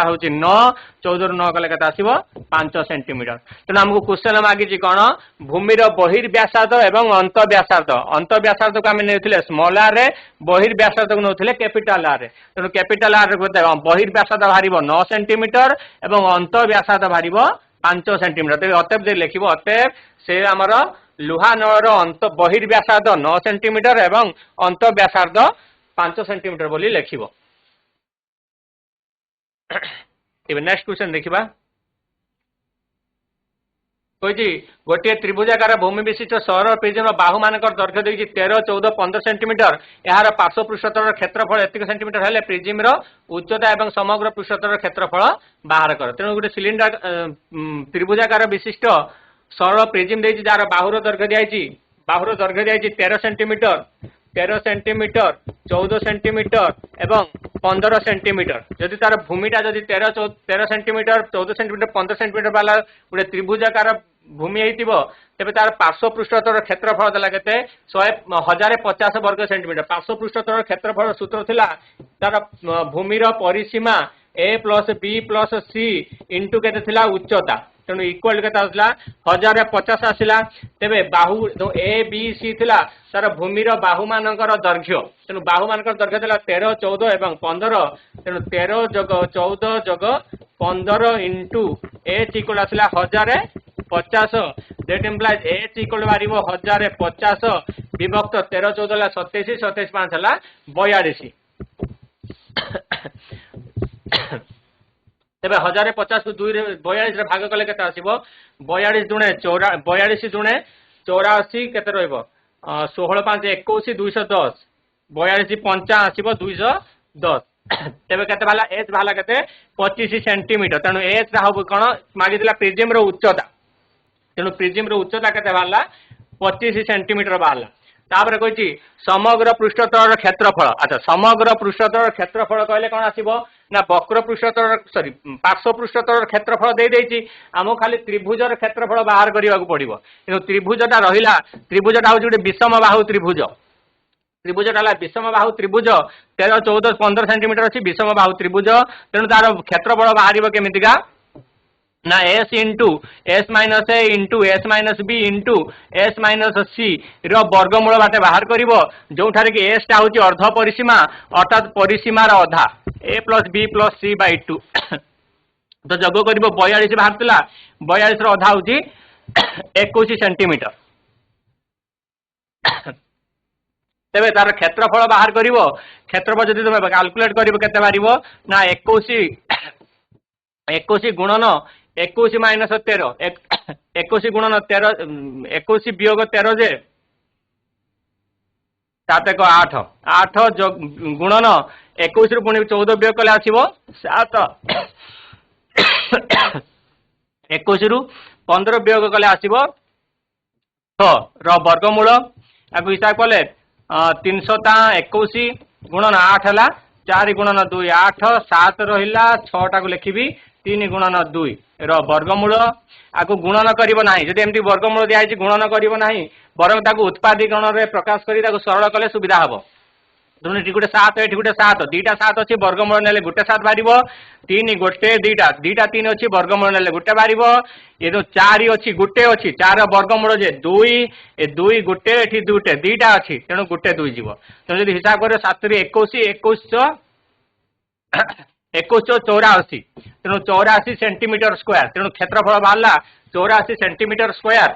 हूँ 9 14 रु 9 कले केते आसीबो 5 सेंटीमीटर। तेना हमको क्वेश्चन मागिची कोन भूमिर बहिर्व्यासार्ध एवं अंतर्व्यासार्ध को आम नेउथिले स्मॉल आर रे बहिर्व्यासार्ध को नेउथिले कैपिटल आर रे। तेनु कैपिटल आर रे बहिर्व्यासार्ध बाहरिबो 9 सेंटीमीटर एवं अंतर्व्यासार्ध बाहरिबो 5 सेंटीमीटर। तेबे अतएव जे लिखिबो अतएव से हमर लुहा नळर अंत बहिर्व्यासार्ध 9 सेंटीमीटर एवं अंतर्व्यासार्ध 5 सेंटीमीटर बोली लिखिबो। एबे नेक्स्ट क्वेश्चन देखिबा कहिछि गोटे त्रिभुजाकार भूमि विशिष्ट सरल प्रिज्म बाहु मानकर दैर्घ्य देछि 13 14 15 सेंटीमीटर यार पार्श्व पृष्ठतल क्षेत्रफल एतिक सेंटीमीटर हेले प्रिज्म रो उच्चता एवं समग्र पृष्ठतल क्षेत्रफल बाहर कर। तेणु गोटे सिलिंडर त्रिभुजाकार विशिष्ट सरल प्रिज्म देछि जार बाहुर दैर्घ्य दियाछि 13 सेंटीमीटर 14 सेंटीमीटर एवं 15 सेंटीमीटर। जदि तार भूमिटा जदि 13 सेंटीमीटर 14 सेंटीमीटर 15 सेंटीमीटर वाला गोटे त्रिभुजाकार भूमि होइतिबो तेबे तार पार्श्व पृष्ठतल क्षेत्रफल देला केते 1050 वर्ग सेंटीमीटर। पार्श्व पृष्ठतल क्षेत्रफल सूत्र थिला तार भूमिर परिसीमा a + b + c इंटू केते थिला उच्चता। तेणु इक्वल केते आसला 1050 आसिला। तेबे बाहु जो ए बी सी थिला तार भूमिर बाहु मानकर दैर्घ्य। तेणु बाहु मानकर दैर्घ्य थिला 13 14 एवं 15। तेणु 13 + 14 + 15 इंटू h इक्वल आसिला 1050। दैट इंप्लाइज h इक्वल बारिबो 1050 विभक्त 13 14 ला 27 27 5 हला 42। तेबे 1050 को 2 रे 42 रे भाग कले केते आसीबो 42 दुणे 84 केते रहइबो 16 5 21 210 42 5 आसीबो 210। तेबे केते भाला h भाला केते 25 सेंटीमीटर। तेनु h रा होबो कोन मागिदिला प्रिज्म रो उच्चता। तेनु प्रिज्म रो उच्चता केते भाला 25 सेंटीमीटर भाला। तापर कहिछि समग्र पृष्ठतल क्षेत्रफल। अच्छा समग्र पृष्ठतल क्षेत्रफल कहले कोन आसीबो ना वक्र पृष्ठतल सॉरी पार्श्व पृष्ठतल क्षेत्रफल दे देछि हमो खाली त्रिभुजर क्षेत्रफल बाहर करिवा को पड़िबो। किंतु त्रिभुजटा रहिला त्रिभुजटा होछि गोटे विषम बाहु त्रिभुज। त्रिभुजटा हला विषम बाहु त्रिभुज 13 14 15 सेंटीमीटर अछि विषम बाहु त्रिभुज। तेनु तार क्षेत्रफल बाहरिबो केमितिका ना s into s minus a into s minus b into s minus c रो वर्गमूल बाटे बाहर करिवो जोठारे कि s टा होची अर्ध परिसीमा अर्थात परिसीमा रा अधा a + b + c / 2। तो जगो करिवो 42 बाहरतला 42 रो अधा होची 21 सेंटीमीटर। तेबे तार क्षेत्रफल बाहर करिवो क्षेत्रफल जदि तुम कैलकुलेट करिवो केते बारिवो ना 21 गुणन 21 माइनस 13 21 गुणन 13 21 वियोग 13 जे 7 1 8 8 गुणन 21 रु पुणी 14 वियोग कले आसीबो 7 21 रु 15 वियोग कले आसीबो 6 रो वर्गमूल आगु हिसाब कले 321 गुणन 8 हला 4 गुणन 2 8 7 रहिला 6 टा को लिखिबी 3 गुणन 2 रो वर्गमूल आको गुणन करिवो नाही। जदि एमती वर्गमूल दिया है गुणन करिवो नाही बरं ताको उत्पादीकरण रे प्रकाश करी ताको सरल कले सुविधा हबो। दुने टी गुटे 7 एठी गुटे 7 दुईटा 7 अछि वर्गमूल नेले गुटे 7 बारिबो 3 गोटे दुईटा 3 अछि वर्गमूल नेले गुटे बारिबो ए जो 4 अछि गुटे अछि 4 वर्गमूल जे 2 ए 2 गुटे एठी दुटे दुईटा अछि तेनु गुटे 2 जीवो। तो जदि हिसाब करे 7 रे 21 84 तेणु 84 सेंटीमीटर स्क्वायर। तेणु क्षेत्रफल बाहरला 84 सेंटीमीटर स्क्वायर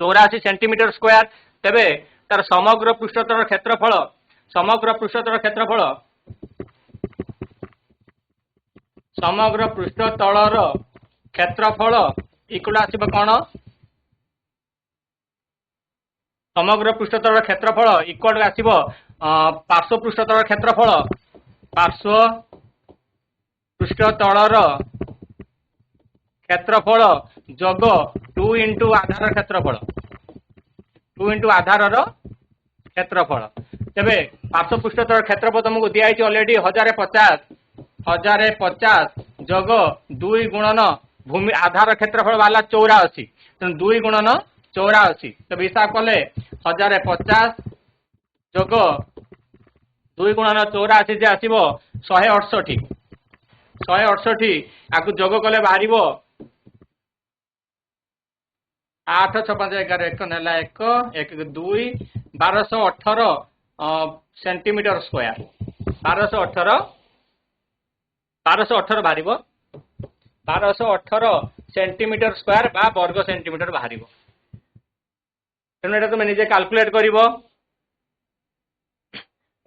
84 सेंटीमीटर स्क्वायर। तेबे तार समग्र पृष्ठतल क्षेत्रफल समग्र पृष्ठतलर क्षेत्रफल इक्वल आसीबो कोन समग्र पृष्ठतलर क्षेत्रफल इक्वल आसीबो पार्श्व पृष्ठतलर क्षेत्रफल पार्श्व पृष्ठतलर क्षेत्रफल जोग 2 इंटू आधार क्षेत्रफल 2 इंटू आधार क्षेत्रफल। तेबे पार्श्व पृष्ठतल क्षेत्रफल तुमको दिया ऑलरेडी 1050 जोग 2 गुणन भूमि आधार क्षेत्रफल वाला 84 तेणु 2 गुणन 84 तो हिसाब कले 1050 जोग 2 गुणन 84 जे आसीबो 168 168 आकु जोग कले बाहरिबो 8 6 5 11 1 नेला 1 1 2 1218 सेंटीमीटर स्क्वायर 1218 बाहरिबो 1218 सेंटीमीटर स्क्वायर बा वर्ग सेंटीमीटर बाहरिबो तेणु एटा तुम निजे कैलकुलेट करिवो।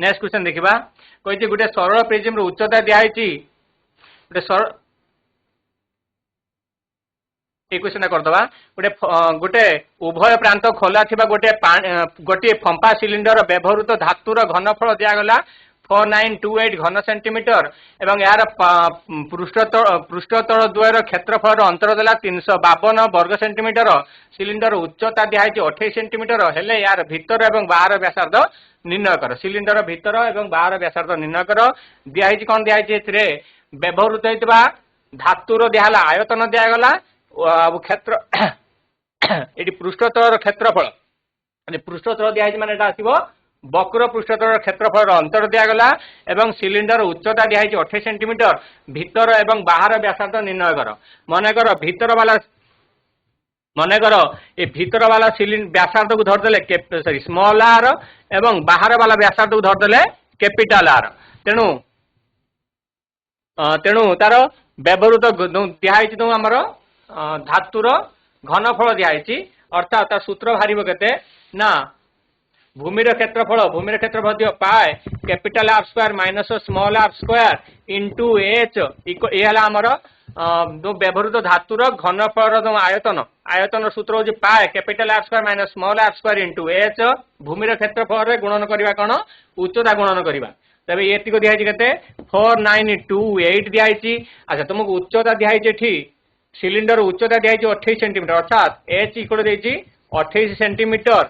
नेक्स्ट क्वेश्चन देखिबा कहिजे गुटे सरल प्रिज्म रो उच्चता दियाइछि गुटे सरल ए क्वेश्चन कर दबा गुटे उभय प्रांत खोला थिबा गोटे फंपा सिलिंडर व्यवहृत धातुर घनफल दिया गला 4928 घन सेंटीमीटर एवं यार पृष्ठतल द्वयर क्षेत्रफल अंतर देला 352 वर्ग सेंटीमीटर सिलिंडर उच्चता दिहाई 28 सेंटीमीटर हेले यार भीतर एवं बाहर व्यासार्ध निर्णय कर सिलिंडर भीतर एवं बाहर व्यासार्ध निर्णय कर दिहाई कौन दिहाई एथिरे व्यवहृत होइतबा धातुर दियाला आयतन दिया गला क्षेत्र एटी पृष्ठतल क्षेत्रफल पृष्ठतल दिहाई माने एटा आसीबो वक्र पृष्ठतल क्षेत्रफल अंतर दिगला एवं सिलिंडर उच्चता दिखाई 28 सेंटीमीटर भीतर एवं बाहर व्यासार्ध निर्णय कर मनकर भीतर वाला व्यासार्ध को धरदेले सॉरी स्मॉल आर एवं बाहर वाला व्यासार्ध को धरदेले कैपिटल आर तेणु तार व्यवहृत दिखाई तुम आमर धातुर घनफल दिखाई अर्थात सूत्र बाहर केते ना भूमिर क्षेत्रफल दियो pi capital R square minus small R square into H ये आमर जो व्यवहृत धातुर घनफल आयतन सूत्र हूँ pi capital R square minus small R square into H भूमिर क्षेत्रफल गुणन करवा कौन उच्चता गुणन करवा तबे ये दिखाई के 4928 दिखाई। अच्छा तुमको उच्चता दिखाई सिलिंडर उच्चता दिखाई 28 सेंटीमीटर अर्थात एच इक्वल 28 सेंटीमीटर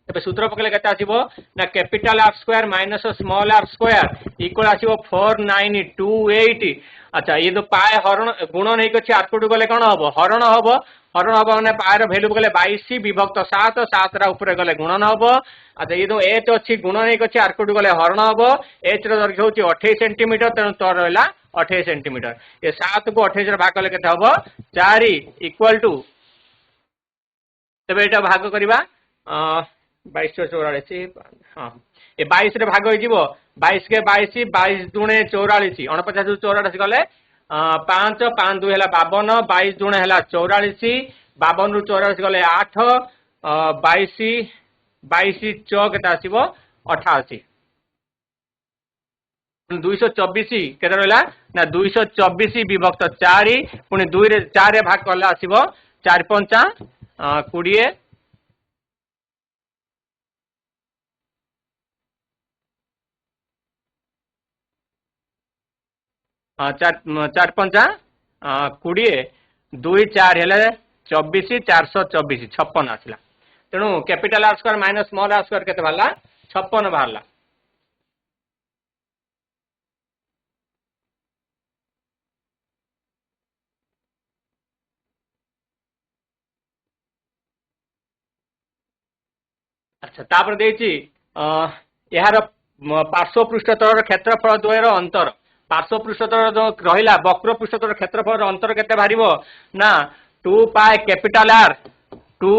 तबे सूत्र पकले केते आसीबो ना capital R square minus small R square equal आसीबो 4928। अच्छा ये तो पाए हरण गुणन हेक अछि आरकोटु गले कोन हबो हरण हबो माने पाए रो वैल्यू गले 22 विभक्त 7 7 रा ऊपर गले गुणन हबो। अच्छा ये तो एच अछि गुणन हेक अछि आरकोटु गले हरण हबो एच रो दैर्घ्य होछि 28 सेंटीमीटर तेनु तो रहला 28 सेंटीमीटर ये 7 को 28 रे भाग कले केते हबो 4 इक्वल टू तबे एटा भाग करबा 22 हाँ ये 22 रे भाग हो 22 के 22 22 दुणे 44 49 44 गले 5 5 2 है 52 22 दुणे है 44 52 रु 44 गले 8 22 22 चौ के 88 224 के रहा ना 224 विभक्त 4 पुणी 2 रे 4 रे भाग कले आसीबो 4 5 20 चार पंचा 20 2 4 हेले 24 424 56 आसला तेणु capital R square minus small R square केते बाहरला 56 बाहरला। अच्छा तापर देछि यार पार्श्व पृष्ठतल क्षेत्रफल द्वयर अंतर पार्श्व पृष्ठतल जो रहिला वक्र पृष्ठतल क्षेत्रफल अंतर केते बाहरिबो ना 2 pi capital R 2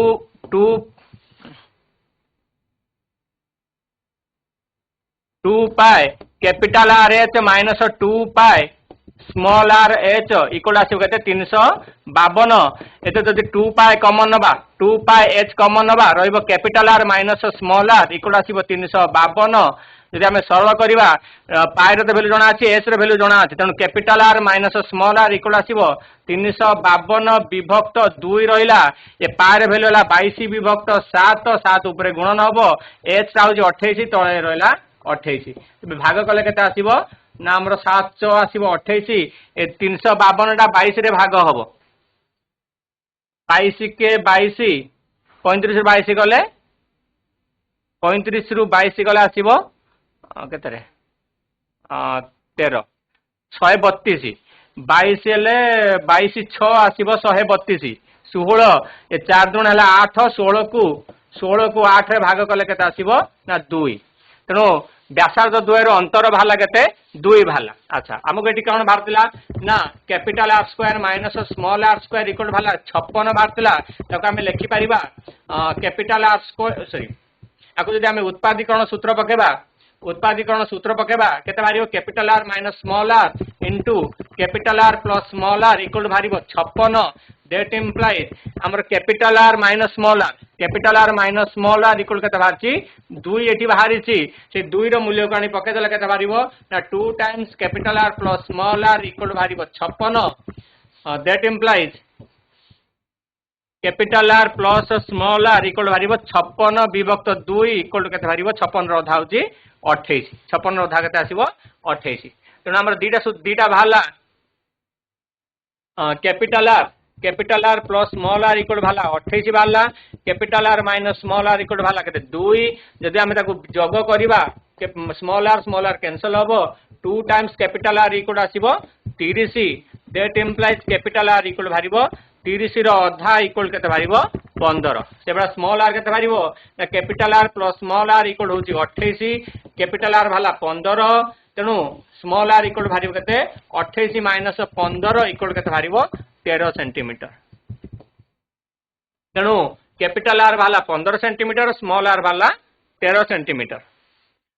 pi capital R H minus 2 पाए स्मॉल आर एच इक्वल आसिबो केते 352 एते जदि 2 पाए कॉमन नबा 2 पाए एच कॉमन नबा रहइबो capital R minus small R equal आसिबो 352 यदि आम सरल करवा पाए रो भैल्यू जना अछि एस रो भैल्यू जना अछि तेणु capital R minus small R equal आसिबो 352 विभक्त 2 रहिला ए पाए रो भैल्यू हला 22 विभक्त 7 7 ऊपर गुणन हबो एच रा होछि 28 तळे रहिला 28 भाग कले केते आसिबो ना हमर 7 आसिबो 28 ए 352 टा 22 रे भाग हबो 22 के 22 35 रे 22 गले 35 रु 22 गले आसिबो केतरे 13 132 22 हेले 22 6 आसिबो 132 16 ए 4 दुण हला 8 16 को 8 रे भाग कले केते आसिबो ना 2 तेणु व्यासार्ध द्वयर अंतर बाहला केते 2 बाहला। अच्छा हमको एटी कोन बाहरतिला ना capital R square minus small R square equal बाहला 56 बाहरतिला। ताको हम लिखि परिबा कैपिटल आर स्क्वायर सॉरी आको जदि हम उत्पादीकरण सूत्र पकेबा केते बारियो capital R minus small R into capital R plus small R equal बारिबो 56। दैट इंप्लाइज हमर capital R minus small R equal केते बाहरची 2 एटी बाहरीची से 2 रो मूल्य को आनी पके देला केते बारिबो ना 2 times capital R plus small R equal बारिबो 56। That implies capital R plus small R equal बारिबो 56 विभक्त 2 इक्वल केते बारिबो 56 रो अधा होची 28। 56 रो अधा केते आसीबो 28। तेना हमर दीटा बाहला capital R plus small R equal बाहला 28 बाहला। Capital R minus small R equal बाहला केते 2। जदि हम ताको जोग करिबा स्मॉल आर कैंसिल होबो 2 टाइम्स कैपिटल आर इक्वल आसीबो 30। That implies capital R equal बारिबो 30 रो अधा इक्वल केते बारिबो 15। सेबा स्मॉल आर केते बारिबो ना capital R plus small R equal होची 28 कैपिटल आर भाला 15। तेनु स्मॉल आर इक्वल बारिबो केते 28 माइनस 15 इक्वल केते बारिबो 13 सेंटीमीटर। तेनु कैपिटल आर भाला 15 सेंटीमीटर स्मॉल आर भाला 13 सेंटीमीटर।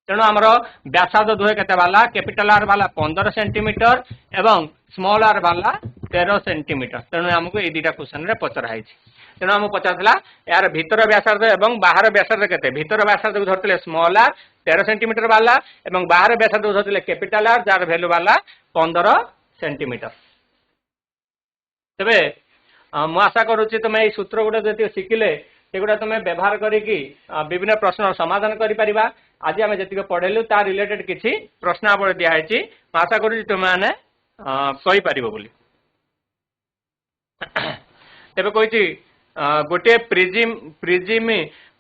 तेणु आमर व्यासार्ध दुहे केते बाला कैपिटल आर बाला 15 सेंटीमीटर एवं स्मॉल आर बाला 13 सेंटीमीटर। तेणु हमको ए दुटा क्वेश्चन रे पचरा हैछि। तेणु हम पचारला यार भीतर व्यासार्ध एवं बाहर व्यासार्ध केते भीतर व्यासार्ध को धरतिले स्मॉल आर 13 सेंटीमीटर बाला एवं बाहर व्यासार्ध को धरतिले कैपिटल आर जार वैल्यू बाला 15 सेंटीमीटर। तबे मु आशा करूछि तुमे ए सूत्र गुडा जति सिखिले सेगुडा तुमे व्यवहार करिकि विभिन्न प्रश्न समाधान करि परिबा। आज आम जी पढ़ेलु ता रिलेटेड किसी प्रश्नावली दिखाई आशा करुँच तुम मैंने कहीपर बोली। तेरे कही गोटे प्रिजिम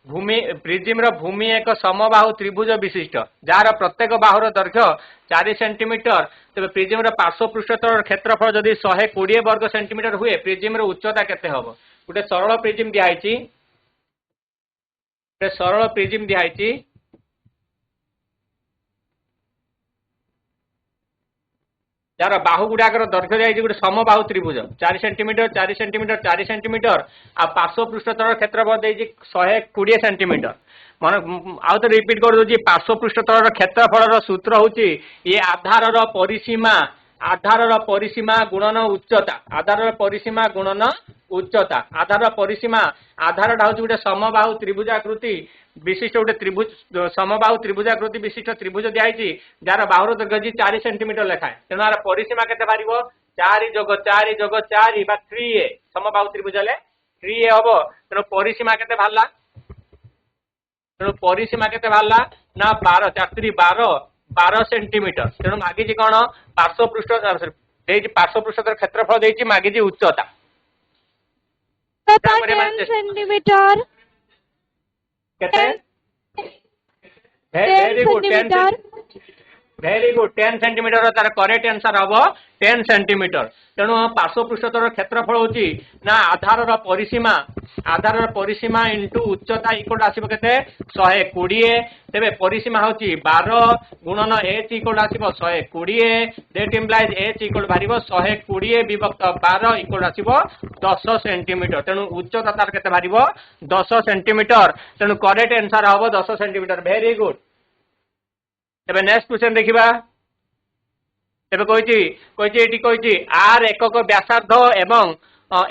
भूमि एक समबाहु त्रिभुज विशिष्ट जार प्रत्येक बाहुर दैर्घ्य 4 सेंटीमीटर। तेज प्रिजिम पार्श्व पृष्ठतल क्षेत्रफल जदि 120 वर्ग सेंटीमीटर हुए प्रिजिम उच्चता केते हबो। गोटे सरल प्रिजिम दिखाई जार बाहु गुड़ाकर दैर्घ्य जाइए गोटे समबाहु त्रिभुज 4 सेंटीमीटर 4 सेंटीमीटर 4 सेंटीमीटर आ पार्श्व पृष्ठतल क्षेत्रफल देइछि 120 सेंटीमीटर। मन आउ तो रिपीट कर दोजी पार्श्व पृष्ठतल क्षेत्रफल सूत्र होची ये आधार परिसीमा गुणन उच्चता। आधार परिसीमा गुणन उच्चता आधार परिसीमा आधारटा होची गोटे समबाहु त्रिभुजाकृति विशिष्ट गोटे त्रिभुज समबाहु त्रिभुजाकृति विशिष्ट त्रिभुज दिखाई जार बाहुर दैर्घ्य 4 सेंटीमीटर लेखाए। तेणु यार परिसीमा केते बारिबो 4 जोग 4 जोग 4 बा 3a समबाहु त्रिभुज ले 3a हबो। तेणु परिसीमा केते बाहरला ना 12 सेंटीमीटर। तेणु मागिछि कोन पार्श्व पृष्ठ क्षेत्रफल देइछि मागिछि उच्चता 10 सेंटीमीटर। वेरी गुड 10 सेंटीमीटर तार करेक्ट आंसर हम 10 सेंटीमीटर। तेणु पार्श्व पृष्ठतल क्षेत्रफल होची ना आधार परिसीमा इंटू उच्चता इक्वल आसीबो केते 120। तेबे परिसीमा होची 12 गुणन h इक्वल आसीबो 120। दैट इंप्लाइज h इक्वल बारिबो 120 विभक्त 12 इक्वल आसीबो 10 सेंटीमीटर। तेणु उच्चता तार केते बारिबो 10 सेंटीमीटर। तेणु करेक्ट आंसर हबो 10 सेंटीमीटर। Very good. तेबे नेक्स्ट क्वेश्चन देखिबा। तेबे कहिछि आर एकक व्यासार्ध एवं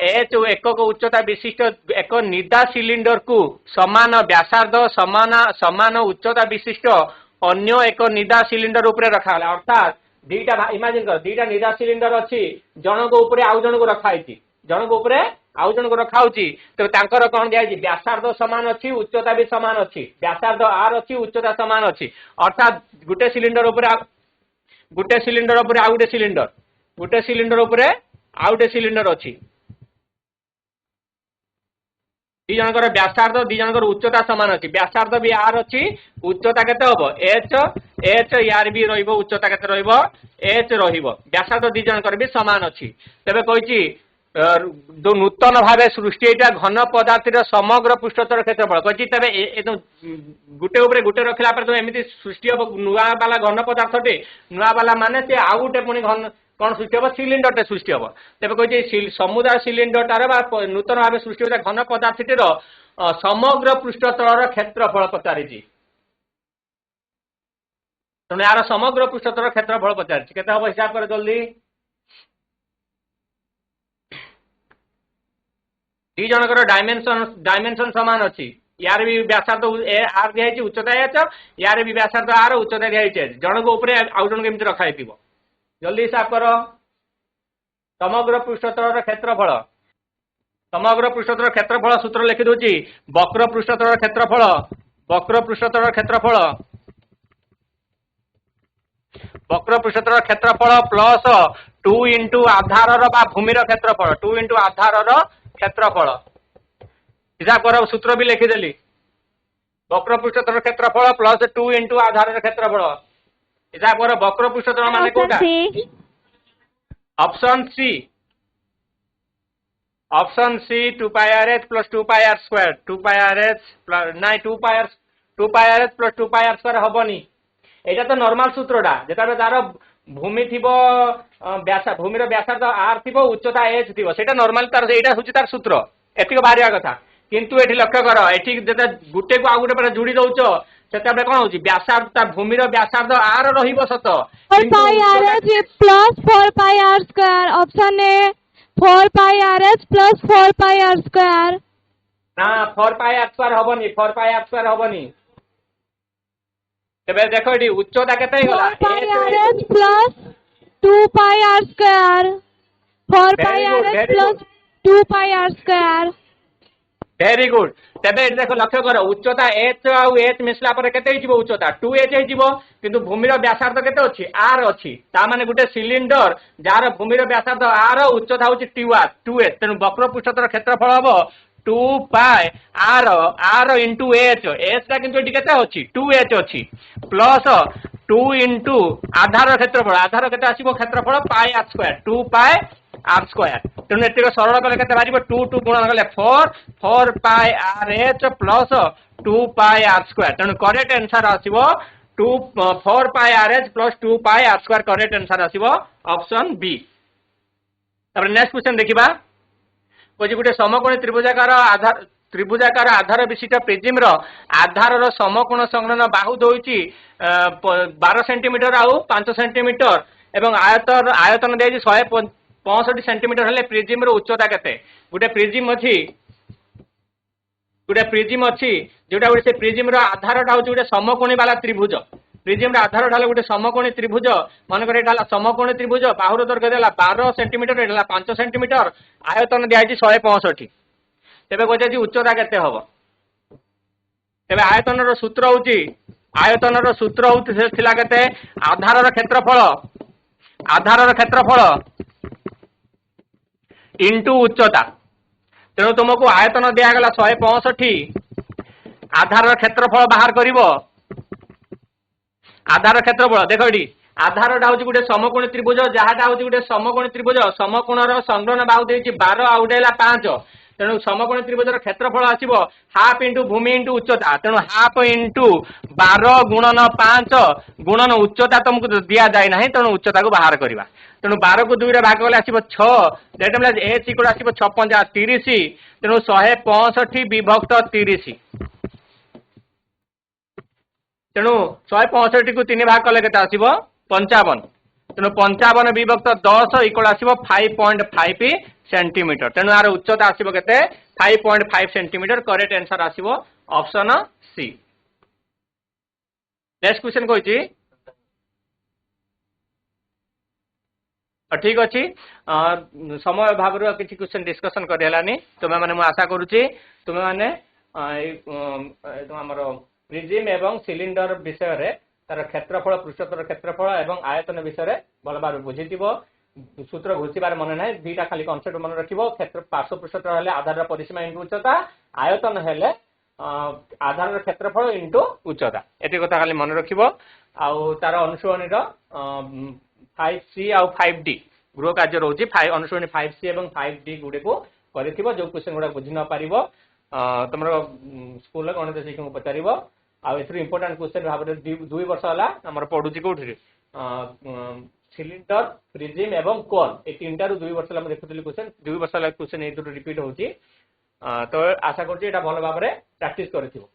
एच एकक उच्चता विशिष्ट एक निदा सिलिंडर को समान व्यासार्ध समान उच्चता विशिष्ट अन्य एक निदा सिलिंडर उपरे रखा है। अर्थात दीटा इमेजिन कर दीटा निदा सिलिंडर अच्छी जनक उपरे आउ जनक रखाई जनक उपरे आउ जनक रखाउची तो तांकर कोन दियाई व्यासार्ध समान अच्छी उच्चता भी समान अच्छी व्यासार्ध आर अच्छी उच्चता समान अच्छी। अर्थात गुटे सिलिंडर उपरे आउ गुटे सिलिंडर उपरे आउ गुटे सिलिंडर अच्छी दी जनकर व्यासार्ध दी जनकर उच्चता समान अच्छी व्यासार्ध भी आर अच्छी उच्चता केते हबो एच यार भी रहिबो उच्चता केते रहिबो एच रहिबो व्यासार्ध दी जनकर भी समान अच्छी। तबे कहिछि जो नूतन भाव सृष्टि एटा घन पदार्थ समग्र पृष्ठतर क्षेत्रफल कही तेज गुटे उपरे गुटे रखला तुम एमती सृष्टि हम नुआ वाला घन पदार्थ टे नुआ वाला माने से आउ गोटे पुणी घन कौन सृष्टि हम सिलिंडर टे सृष्टि हम तेज कही समुदाय सिलिंडर टार नूतन भाव सृष्टि होता घन पदार्थ टीर समग्र पृष्ठतल क्षेत्रफल पचारि तेणु यार समग्र पृष्ठतल क्षेत्रफल पचारि केते हम हिसाब कर जल्दी दी जनकर डायमेंशन सामान अच्छी यार भी व्यासार्ध आर दिखाई उच्चता एच यार भी व्यासार्ध आर उच्चता दिखाई जन को ऊपर आउ जन केमती रखाई जल्दी हिसाब कर समग्र पृष्ठतल क्षेत्रफल समग्र पृष्ठतल क्षेत्रफल सूत्र लिखि दूची वक्र पृष्ठतल क्षेत्रफल वक्र पृष्ठतल क्षेत्रफल वक्र पृष्ठतल क्षेत्रफल प्लस 2 इंटू आधार भूमिर क्षेत्रफल 2 इंटू आधार क्षेत्रफल हिसाब कर सूत्र भी लिखिदेली वक्र पृष्ठतल क्षेत्रफल प्लस 2 इंटू आधार क्षेत्रफल हिसाब कर वक्र पृष्ठतल माने कोटा option C 2 pi R H plus 2 pi R square 2 pi R H नाइ 2 pi R H plus 2 pi R square हबनी एटा तो नॉर्मल सूत्रटा जेटा तार भूमि थिबो भूमिर व्यासार्ध आर थिबो उच्चता एच थिबो सेटा नॉर्मल तार एटा होची तार सूत्र एतिक बारिया कथा किंतु एठी लक्ष्य कर एठी जेटा गुटे को आ गुटे पर जोड़ी दउचो सेटा बे कोन होची व्यासार्ध तार भूमिर व्यासार्ध आर रहिबो सत 4 pi R H plus 4 pi R square option A 4 pi R H plus 4 pi R square ना 4 पाई आर स्क्वायर हबनी 4 पाई आर स्क्वायर हबनी तबे देखो एठी उच्चता केते गला 4 pi R H plus 2 pi R square 4 pi R H plus 2 pi R square very good तबे देखो लक्ष्य कर उच्चता h आउ h मिसला पर केते हिजिबो उच्चता 2h हिजिबो किंतु भूमिर व्यासार्ध केते अछि r अछि ता माने गुटे सिलिंडर जार भूमिर व्यासार्ध r उच्चता होछि 2h तेनु वक्र पृष्ठतर क्षेत्रफल हबो 2 पाई r इंटू h टा किंतु एटी केते अछि 2h अछि प्लस 2 इंटू आधार क्षेत्रफल केते आसीबो क्षेत्रफल पाई r square 2 pi r square तेणु एतिक सरल कले केते बाजिबो 2 2 गुणन कले 4 pi r h plus 2 pi r square तेणु करेक्ट आंसर आसीबो 4 pi r h plus 2 pi r square correct answer आसीबो ऑप्शन बी तब नेक्स्ट क्वेश्चन देखिबा कोजि गुटे समकोणी त्रिभुजाकार आधार विशिष्ट प्रिज्म रो आधार रो समकोण संलग्न बाहु दोइची 12 सेंटीमीटर आउ 5 सेंटीमीटर एवं आयतन देजी 165 सेंटीमीटर हेले प्रिज्म रो उच्चता केते गुटे प्रिज्म अछि जोटा गुटे से प्रिज्म रो आधारटा होची गुटे समकोणी वाला त्रिभुज प्रिज्म रो आधारटा हला गुटे समकोणी त्रिभुज मन करे एटा हला समकोणी त्रिभुज बाहुर दैर्घ्य देला 12 सेंटीमीटर एटा 5 सेंटीमीटर आयतन दियाची 165 तेबे कहजे उच्चता केते हबो तेबे आयतन रो सूत्र होती थिला केते आधार रो क्षेत्रफल इंटू उच्चता तेणु तुमको आयतन दिया गला 165 आधार क्षेत्रफल बाहर करिवो आधार क्षेत्रफल देखो एडी आधारटा होची गुटे समकोणी त्रिभुज जहाटा होची गुटे समकोणी त्रिभुज समकोणर संलग्न बाहु देछि 12 आउ डेला 5 तेणु समकोणी त्रिभुजर क्षेत्रफल आसीबो हाफ इंटू भूमि इंटू उच्चता तेणु हाफ इंटू 12 गुणन 5 गुणन उच्चता तुमको दिया जाय नाही तेणु उच्चता को बाहर करिवा तेणु 12 को 2 रे भाग गले आसीबो 6 दैट मीन्स h इक्वल आसीबो 6 5 30 तेणु 165 विभक्त 30 तेणु 165 को 3 भाग कले केते आसीबो 55 तेणु 55 विभक्त 10 इक्वल आसीबो 5.5 सेंटीमीटर तेणु यार उच्चता आसीबो केते 5.5 सेंटीमीटर करेक्ट आंसर आसीबो ऑप्शन सी नेक्स्ट क्वेश्चन कोइची ठीक अच्छी समय भाव किसी क्वेश्चन डिस्कसन करलानी तुम्हें मैंने आशा करुच्ची तुम्हें मैंने आमर प्रिज्म एवं सिलिंडर विषय रे तार क्षेत्रफल पृष्ठतर क्षेत्रफल एवं आयतन विषय भल भाव बुझी सूत्र घुषिबार मन ना दुईटा खाली कनसेप्ट मन रखिबो क्षेत्र पार्श्व पृष्ठतर हेले आधार परिसीमा इंटू उच्चता आयतन हेले आधार क्षेत्रफल इंटू उच्चता एति कथा खाली मन रखिबो आउ तार अनुसरणीर 5C आउ 5D गृह कार्य रोची अनुसरणी 5C एवं 5D गुड़े को करिथिबो जो क्वेश्चन गुड़ा बुझी न पारिबो तुमर स्कूल गणित शिक्षक पचारिबो आ एथु इंपोर्टेंट क्वेश्चन भाबरे 2 वर्ष होला हमर पढुची कोठी सिलिंडर प्रिज्म एवं कोन ए तीनटा रु 2 वर्ष होला हम देखुतली क्वेश्चन 2 वर्ष होला क्वेश्चन एथु रिपीट होची तो आशा करछि एटा भलो भाबरे प्रैक्टिस करिथिबो।